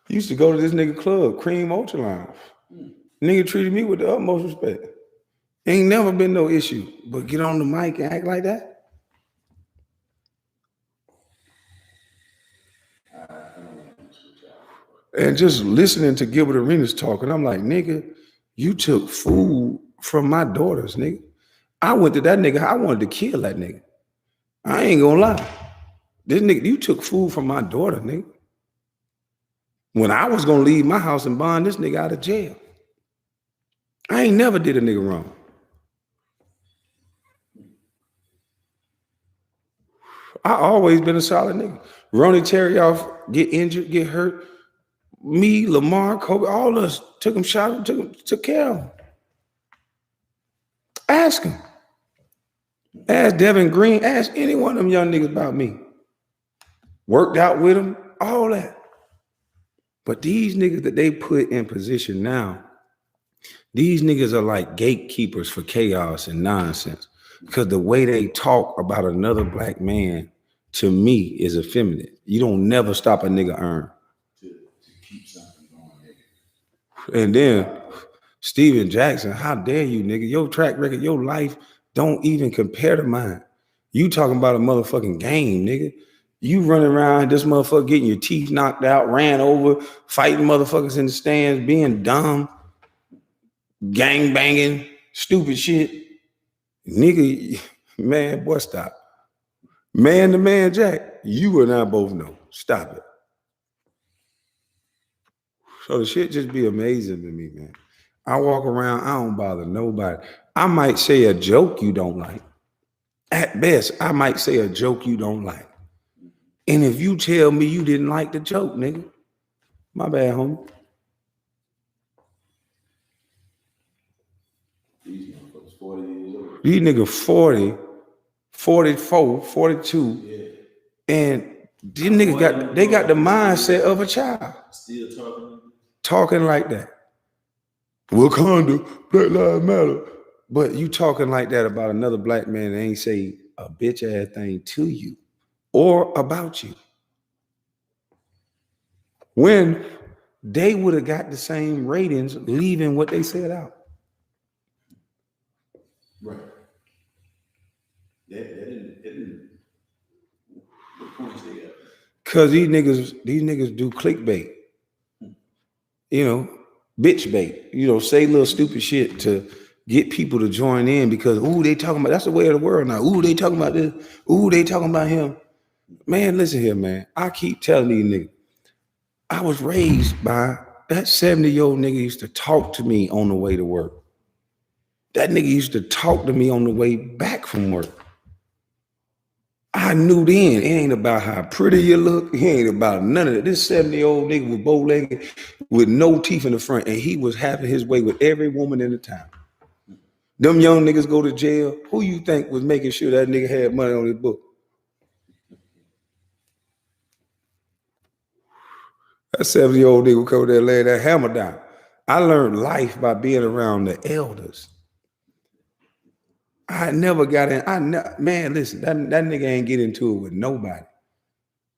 Used to go to this nigga club, Cream Ultra Lounge. Nigga treated me with the utmost respect. Ain't never been no issue. But get on the mic and act like that? And just listening to Gilbert Arenas talk, and I'm like, nigga, you took food from my daughters, nigga. I went to that nigga, I wanted to kill that nigga. I ain't gonna lie. This nigga, you took food from my daughter, nigga. When I was gonna leave my house and bond this nigga out of jail, I ain't never did a nigga wrong. I always been a solid nigga. Ronnie Terry off, get injured, get hurt. Me, Lamar, Kobe, all of us took him, shot him, took care of him. Ask him. Ask Devin Green. Ask any one of them young niggas about me. Worked out with them, all that. But these niggas that they put in position now, these niggas are like gatekeepers for chaos and nonsense. Because the way they talk about another black man, to me, is effeminate. You don't never stop a nigga earn. To keep something going. And then Steven Jackson, how dare you, nigga? Your track record, your life don't even compare to mine. You talking about a motherfucking game, nigga. You running around this motherfucker getting your teeth knocked out, ran over, fighting motherfuckers in the stands, being dumb, gang banging, stupid shit. Nigga, man, boy, stop. Man to man, Jack, you and I both know. Stop it. So the shit just be amazing to me, man. I walk around, I don't bother nobody. I might say a joke you don't like. At best, I might say a joke you don't like. And if you tell me you didn't like the joke, nigga, my bad, homie. These motherfuckers 40 years old. These niggas 40, 44, 42, yeah. And these niggas they got the mindset of a child. Still talking like that. Wakanda, Black Lives Matter. But you talking like that about another black man that ain't say a bitch ass thing to you or about you. When they would have got the same ratings leaving what they said out. Right. That didn't what points they got? Cause these niggas do clickbait. You know, bitch bait. You know, say little stupid shit to get people to join in because they talking about, that's the way of the world now. They talking about this. They talking about him. Man, listen here, man. I keep telling these niggas, I was raised by that 70-year-old nigga used to talk to me on the way to work. That nigga used to talk to me on the way back from work. I knew then it ain't about how pretty you look. He ain't about none of it. This 70-year-old nigga was bow-legged with no teeth in the front, and he was having his way with every woman in the town. Them young niggas go to jail. Who you think was making sure that nigga had money on his book? That 70-year-old nigga would come there and lay that hammer down. I learned life by being around the elders. I never got in. Man, listen, that nigga ain't get into it with nobody.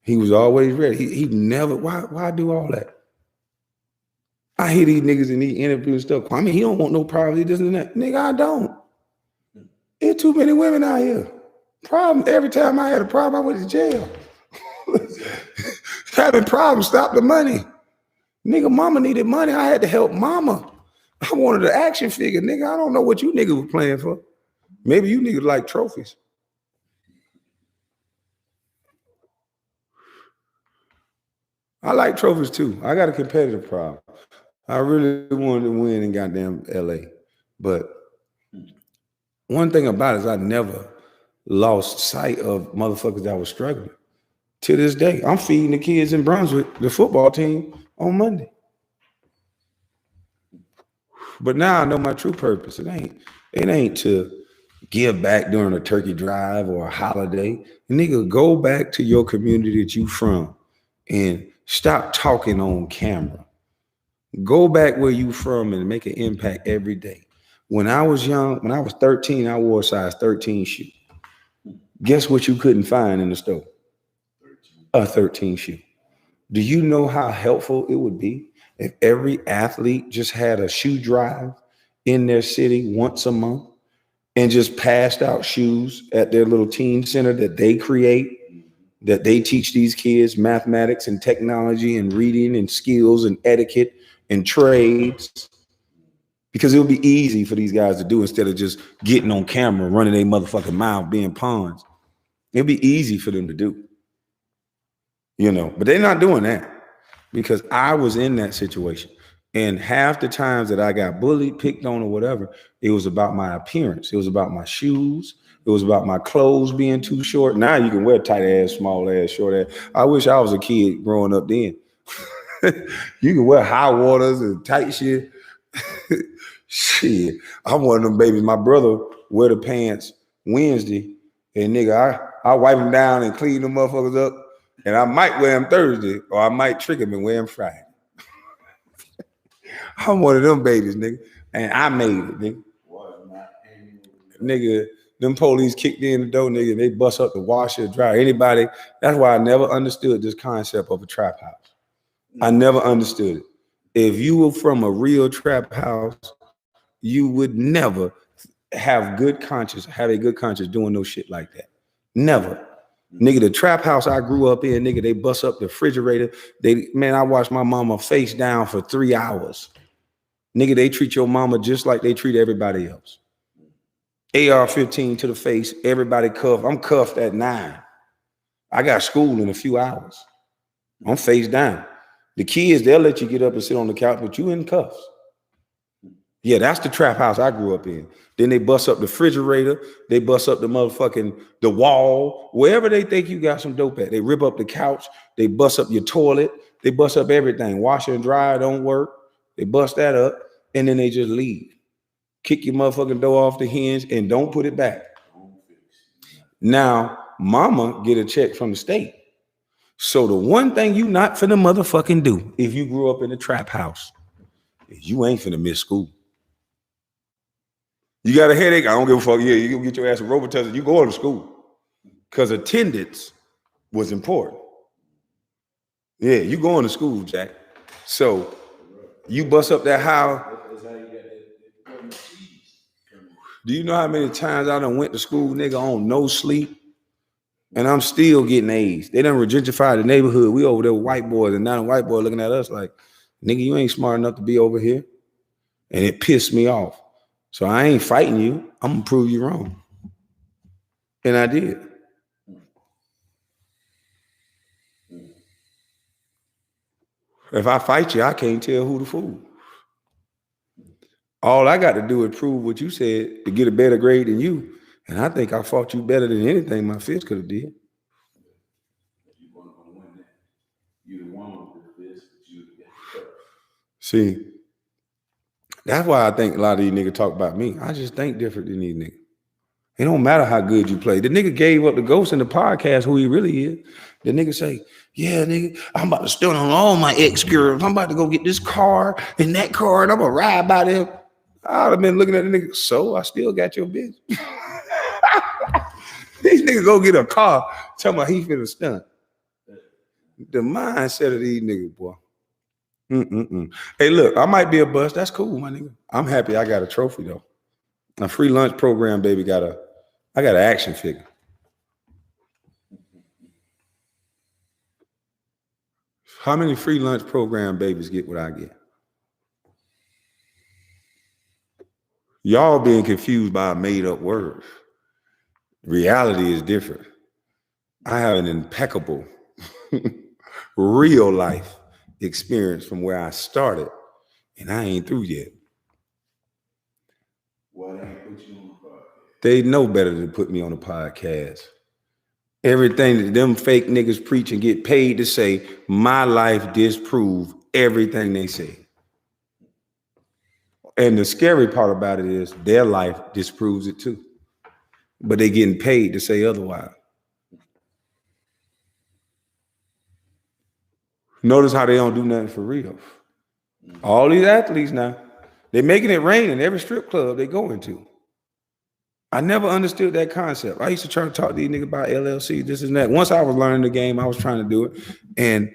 He was always ready. He never, why do all that? I hear these niggas in these interviews and stuff. Kwame, he don't want no privacy, this and that. Nigga, I don't. There's too many women out here. Every time I had a problem, I went to jail. Having problems, stop the money. Nigga, mama needed money. I had to help mama. I wanted an action figure. Nigga, I don't know what you niggas were playing for. Maybe you niggas like trophies. I like trophies too. I got a competitive problem. I really wanted to win in goddamn LA. But one thing about it is I never lost sight of motherfuckers that was struggling. To this day, I'm feeding the kids in Brunswick, the football team, on Monday. But now I know my true purpose. It ain't to give back during a turkey drive or a holiday. Nigga, go back to your community that you from and stop talking on camera. Go back where you from and make an impact every day. When I was young, when I was 13, I wore a size 13 shoe. Guess what you couldn't find in the store? A 13 shoe. Do you know how helpful it would be if every athlete just had a shoe drive in their city once a month and just passed out shoes at their little teen center that they create, that they teach these kids mathematics and technology and reading and skills and etiquette and trades? Because it would be easy for these guys to do instead of just getting on camera, running their motherfucking mouth, being pawns. It'd be easy for them to do. You know, but they're not doing that. because I was in that situation. And half the times that I got bullied, picked on, or whatever, it was about my appearance. It was about my shoes. It was about my clothes being too short. Now you can wear tight ass, small ass, short ass. I wish I was a kid growing up then. You can wear high waters and tight shit. Shit, I'm one of them babies. My brother wear the pants Wednesday, and nigga, I wipe them down and clean them motherfuckers up, and I might wear them Thursday, or I might trick him and wear them Friday. I'm one of them babies, nigga, and I made it, nigga. Nigga, them police kicked in the door, nigga. They bust up the washer, dryer, anybody. That's why I never understood this concept of a trap house. I never understood it. If you were from a real trap house, you would never have a good conscience doing no shit like that. Never. Nigga, the trap house I grew up in, nigga, they bust up the refrigerator. I watched my mama face down for 3 hours. Nigga, they treat your mama just like they treat everybody else. AR-15 to the face, everybody cuffed. I'm cuffed at 9. I got school in a few hours. I'm face down. The kids, they'll let you get up and sit on the couch, but you in cuffs. Yeah, that's the trap house I grew up in. Then they bust up the refrigerator. They bust up the wall. Wherever they think you got some dope at. They rip up the couch. They bust up your toilet. They bust up everything. Washer and dryer don't work. They bust that up, and then they just leave. Kick your motherfucking door off the hinge and don't put it back. Now, mama get a check from the state. So the one thing you not finna motherfucking do if you grew up in a trap house is you ain't finna miss school. You got a headache? I don't give a fuck. Yeah, you gonna get your ass a Robitussin. You going to school. Because attendance was important. Yeah, you going to school, Jack. So you bust up that house. Do you know how many times I done went to school, nigga, on no sleep? And I'm still getting A's. They done regentified the neighborhood. We over there with white boys, and now the white boy looking at us like, nigga, you ain't smart enough to be over here. And it pissed me off. So I ain't fighting you. I'm gonna prove you wrong. And I did. If I fight you, I can't tell who the fool. All I got to do is prove what you said to get a better grade than you. And I think I fought you better than anything my fist could have did. See, that's why I think a lot of these niggas talk about me. I just think different than these niggas. It don't matter how good you play. The nigga gave up the ghost in the podcast who he really is. The nigga say, yeah, nigga, I'm about to steal on all my ex-girls. I'm about to go get this car and that car, and I'm going to ride by them. I'd have been looking at the nigga, so I still got your bitch. These niggas go get a car, talking about he finna stunt. The mindset of these niggas, boy. Hey, look, I might be a bust. That's cool, my nigga. I'm happy I got a trophy, though. A free lunch program, baby, I got an action figure. How many free lunch program babies get what I get? Y'all being confused by a made-up word. Reality is different. I have an impeccable real life experience from where I started, and I ain't through yet. Why they ain't put you on the podcast? They know better than to put me on a podcast. Everything that them fake niggas preach and get paid to say, my life disprove everything they say. And the scary part about it is their life disproves it too. But they getting paid to say otherwise. Notice how they don't do nothing for real. All these athletes now, they're making it rain in every strip club they go into. I never understood that concept. I used to try to talk to these niggas about LLC, this and that. Once I was learning the game, I was trying to do it. And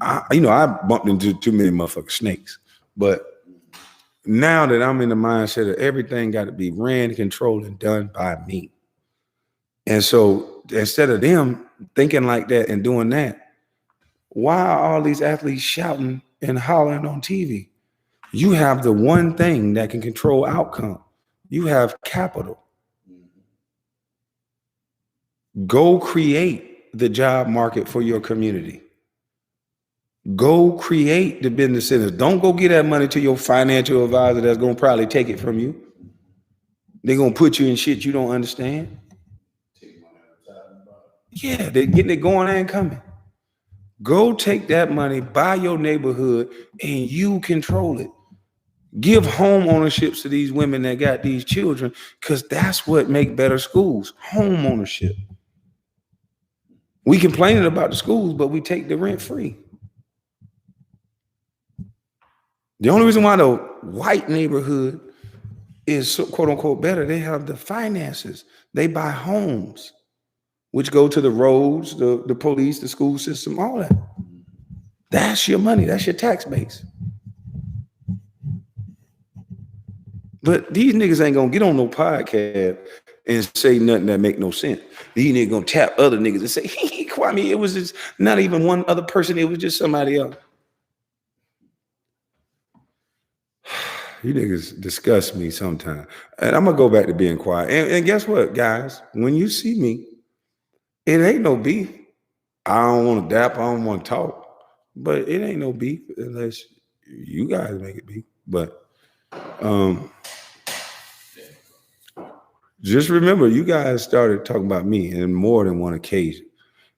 I bumped into too many motherfucking snakes. But now that I'm in the mindset of everything got to be ran, controlled, and done by me. And so instead of them thinking like that and doing that, why are all these athletes shouting and hollering on TV? You have the one thing that can control outcome. You have capital. Go create the job market for your community. Go create the business centers. Don't go get that money to your financial advisor that's gonna probably take it from you. They're gonna put you in shit you don't understand. Yeah, they're getting it going and coming. Go take that money, buy your neighborhood, and you control it. Give home ownership to these women that got these children, because that's what make better schools. Home ownership. We complaining about the schools, but we take the rent free. The only reason why the white neighborhood is quote unquote better, they have the finances. They buy homes, which go to the roads, the police, the school system, all that. That's your money. That's your tax base. But these niggas ain't gonna get on no podcast and say nothing that make no sense. These niggas gonna tap other niggas and say, hey, Kwame, it was just not even one other person. It was just somebody else. You niggas disgust me sometimes. And I'm gonna go back to being quiet. And guess what, guys? When you see me, it ain't no beef. I don't want to dap. I don't want to talk. But it ain't no beef unless you guys make it beef. But just remember, you guys started talking about me in more than one occasion.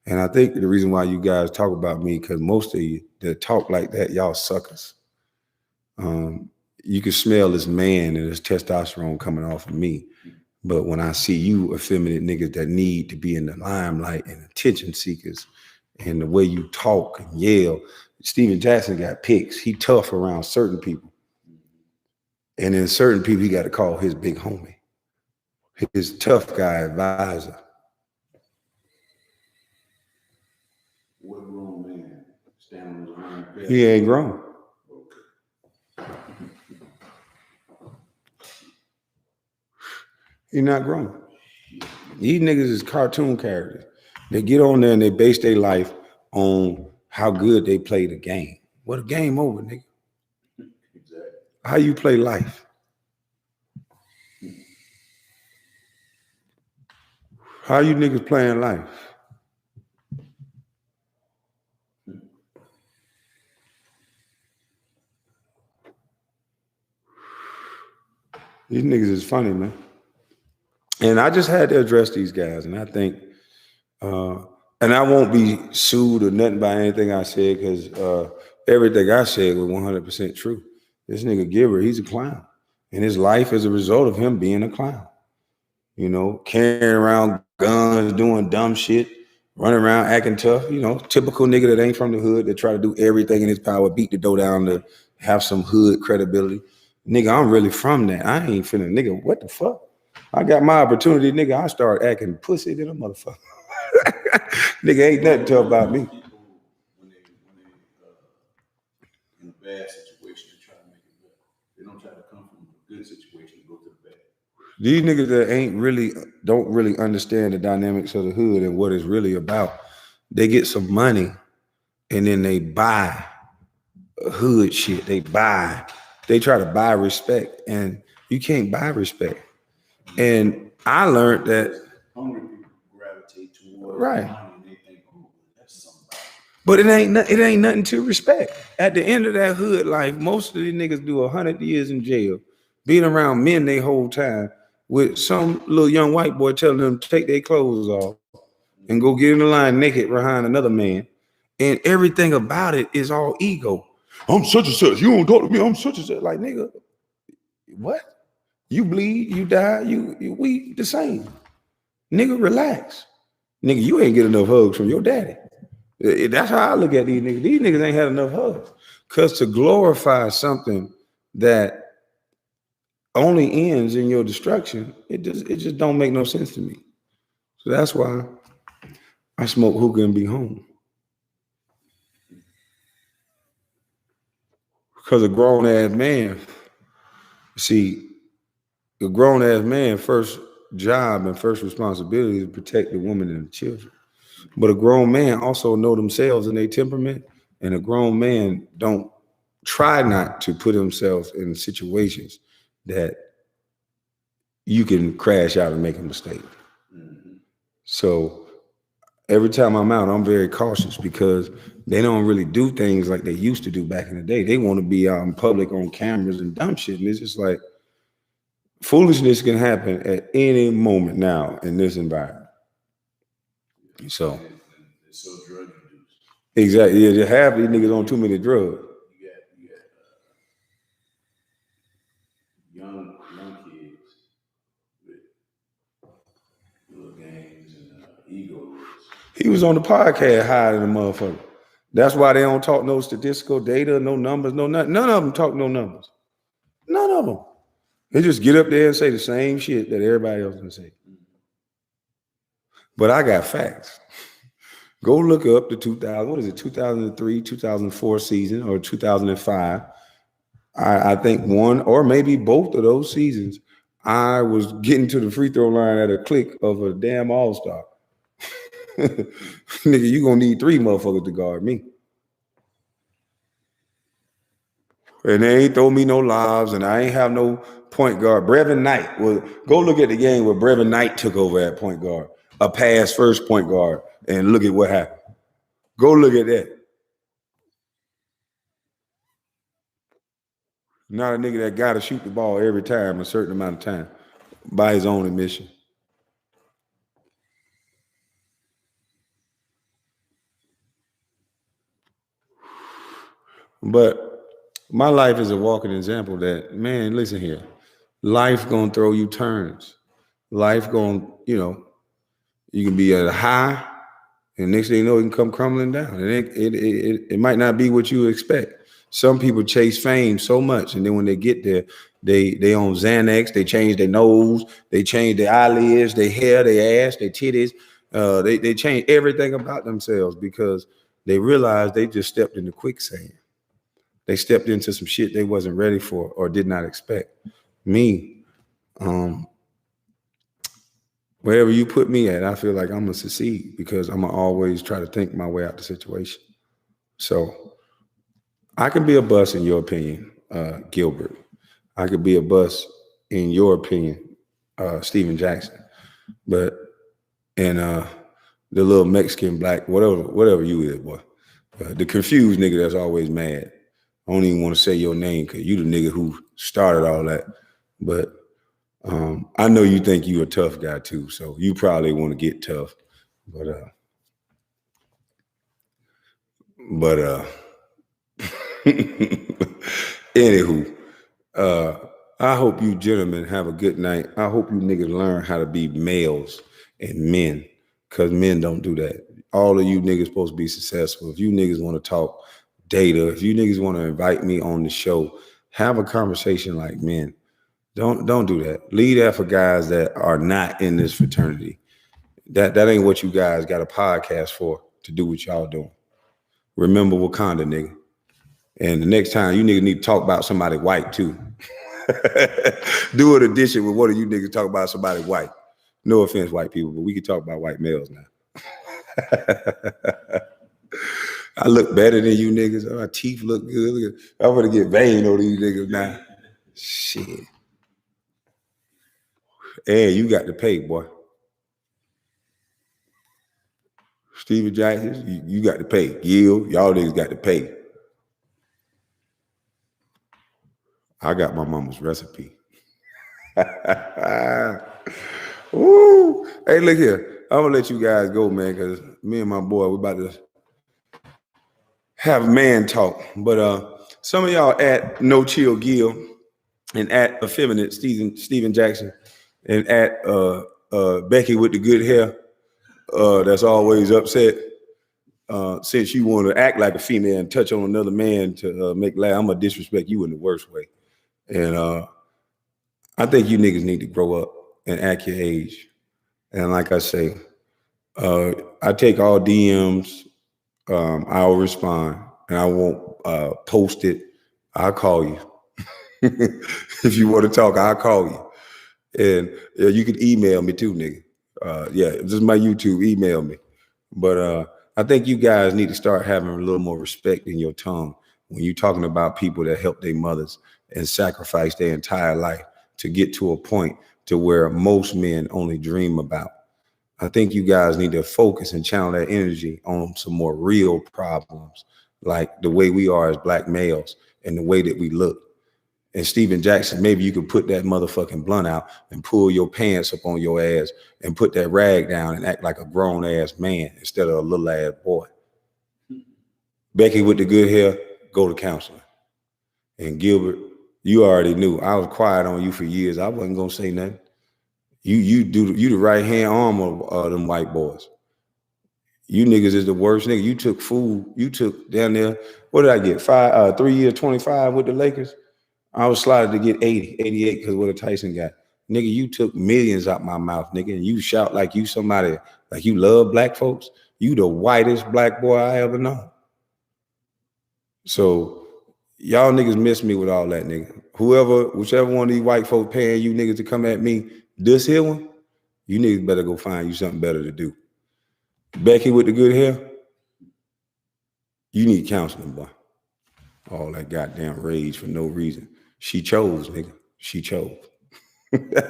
And I think the reason why you guys talk about me, because most of you that talk like that, y'all suckers. You can smell this man and this testosterone coming off of me. But when I see you effeminate niggas that need to be in the limelight and attention seekers, and the way you talk and yell, Steven Jackson got picks. He tough around certain people. And then certain people he got to call his big homie, his tough guy advisor. What grown man standing around? He ain't grown. He's not grown. These niggas is cartoon characters. They get on there and they base their life on how good they play the game. What a game over, nigga. Exactly. How you play life? How you niggas playing life? These niggas is funny, man. And I just had to address these guys. And I think, and I won't be sued or nothing by anything I said, because everything I said was 100% true. This nigga Gilbert, he's a clown. And his life is a result of him being a clown. You know, carrying around guns, doing dumb shit, running around acting tough. You know, typical nigga that ain't from the hood, that try to do everything in his power, beat the dough down to have some hood credibility. Nigga, I'm really from that. I ain't finna, nigga, what the fuck? I got my opportunity, nigga. I start acting pussy than a motherfucker. Nigga, ain't nothing tough about me. When they in a bad situation, they try to make it better. They don't try to come from a good situation and go to the bad. These niggas that don't really understand the dynamics of the hood and what it's really about. They get some money and then they buy hood shit. They try to buy respect, and you can't buy respect. And I learned that hungry people gravitate toward right. money and they think, oh, that's somebody. But it ain't nothing to respect. At the end of that hood life, most of these niggas do 100 years in jail, being around men their whole time, with some little young white boy telling them to take their clothes off and go get in the line naked behind another man. And everything about it is all ego. I'm such and such. You don't talk to me. I'm such and such. Like, nigga, what? You bleed, you die, we the same. Nigga, relax. Nigga, you ain't get enough hugs from your daddy. That's how I look at these niggas. These niggas ain't had enough hugs. Because to glorify something that only ends in your destruction, it just don't make no sense to me. So that's why I smoke hookah and be home. Because a grown-ass man, see, a grown-ass man, first job and first responsibility is to protect the woman and the children. But a grown man also know themselves and their temperament, and a grown man don't try not to put himself in situations that you can crash out and make a mistake. Mm-hmm. So every time I'm out, I'm very cautious, because They don't really do things like they used to do back in the day. They want to be out in public on cameras and dumb shit. And it's just like foolishness can happen at any moment now in this environment. So it's so drug induced. Exactly. Yeah, half these niggas on too many drugs. You got young kids with little gangs and egos. He was on the podcast higher than a motherfucker. That's why they don't talk no statistical data, no numbers, no nothing. None of them talk no numbers. None of them. They just get up there and say the same shit that everybody else can say. But I got facts. Go look up the 2003, 2004 season or 2005. I think one or maybe both of those seasons, I was getting to the free throw line at a click of a damn all-star. Nigga, you gonna need 3 motherfuckers to guard me. And they ain't throw me no lobs, and I ain't have no point guard. Brevin Knight, go look at the game where Brevin Knight took over at point guard, a pass first point guard, and look at what happened. Go look at that. Not a nigga that got to shoot the ball every time, a certain amount of time, by his own admission. But my life is a walking example that, man, listen here. Life gonna throw you turns. Life gonna, you can be at a high, and next thing you know, it can come crumbling down. And it might not be what you expect. Some people chase fame so much, and then when they get there, they on Xanax, they change their nose, they change their eyelids, their hair, their ass, their titties. They change everything about themselves because they realize they just stepped into quicksand. They stepped into some shit they wasn't ready for or did not expect. Me, wherever you put me at, I feel like I'm gonna succeed because I'm gonna always try to think my way out the situation. So I can be a bust in your opinion, Gilbert. I could be a bust in your opinion, Steven Jackson. But the little Mexican black, whatever you is, boy. The confused nigga that's always mad. I don't even want to say your name because you the nigga who started all that. But I know you think you a tough guy too, so you probably want to get tough. But anywho, I hope you gentlemen have a good night. I hope you niggas learn how to be males and men, because men don't do that. All of you niggas supposed to be successful. If you niggas want to talk data, if you niggas want to invite me on the show, have a conversation like men. Don't do that. Leave that for guys that are not in this fraternity. That ain't what you guys got a podcast for, to do what y'all doing. Remember Wakanda, nigga. And the next time you niggas need to talk about somebody white too. Do an edition with one of you niggas talk about somebody white. No offense, white people, but we can talk about white males now. I look better than you niggas. My teeth look good. I'm gonna get vain over these niggas now. Shit. And you got to pay, boy. Steven Jackson, you got to pay. Gil, y'all niggas got to pay. I got my mama's recipe. Ooh. Hey, look here. I'm gonna let you guys go, man, because me and my boy, we're about to have man talk. But some of y'all at No Chill Gil and at Effeminate Steven Jackson and at Becky with the good hair that's always upset since you want to act like a female and touch on another man to make laugh. I'm gonna disrespect you in the worst way. And I think you niggas need to grow up and act your age. And like I say, I take all DMs. I'll respond, and I won't post it. I'll call you. If you want to talk, I'll call you. And you can email me too, nigga. This is my YouTube. Email me. But I think you guys need to start having a little more respect in your tongue when you're talking about people that help their mothers and sacrifice their entire life to get to a point to where most men only dream about. I think you guys need to focus and channel that energy on some more real problems, like the way we are as black males and the way that we look. And Steven Jackson, maybe you could put that motherfucking blunt out and pull your pants up on your ass and put that rag down and act like a grown ass man instead of a little ass boy. Becky with the good hair, go to counseling. And Gilbert, you already knew. I was quiet on you for years. I wasn't gonna say nothing. You the right hand arm of them white boys. You niggas is the worst nigga. You took food. You took down there. What did I get? 3 years, 25 with the Lakers. I was slotted to get 80, 88 because what a Tyson got. Nigga, you took millions out my mouth, nigga, and you shout like you somebody, like you love black folks. You the whitest black boy I ever know. So y'all niggas miss me with all that, nigga. Whichever one of these white folks paying you niggas to come at me, this here one, you niggas better go find you something better to do. Becky with the good hair, you need counseling, boy. All that goddamn rage for no reason. She chose, nigga. She chose. MoneyBoy.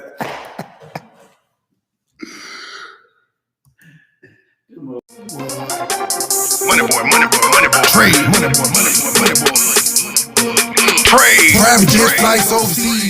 Trade. MoneyBoy. Trade. Private jet flights overseas.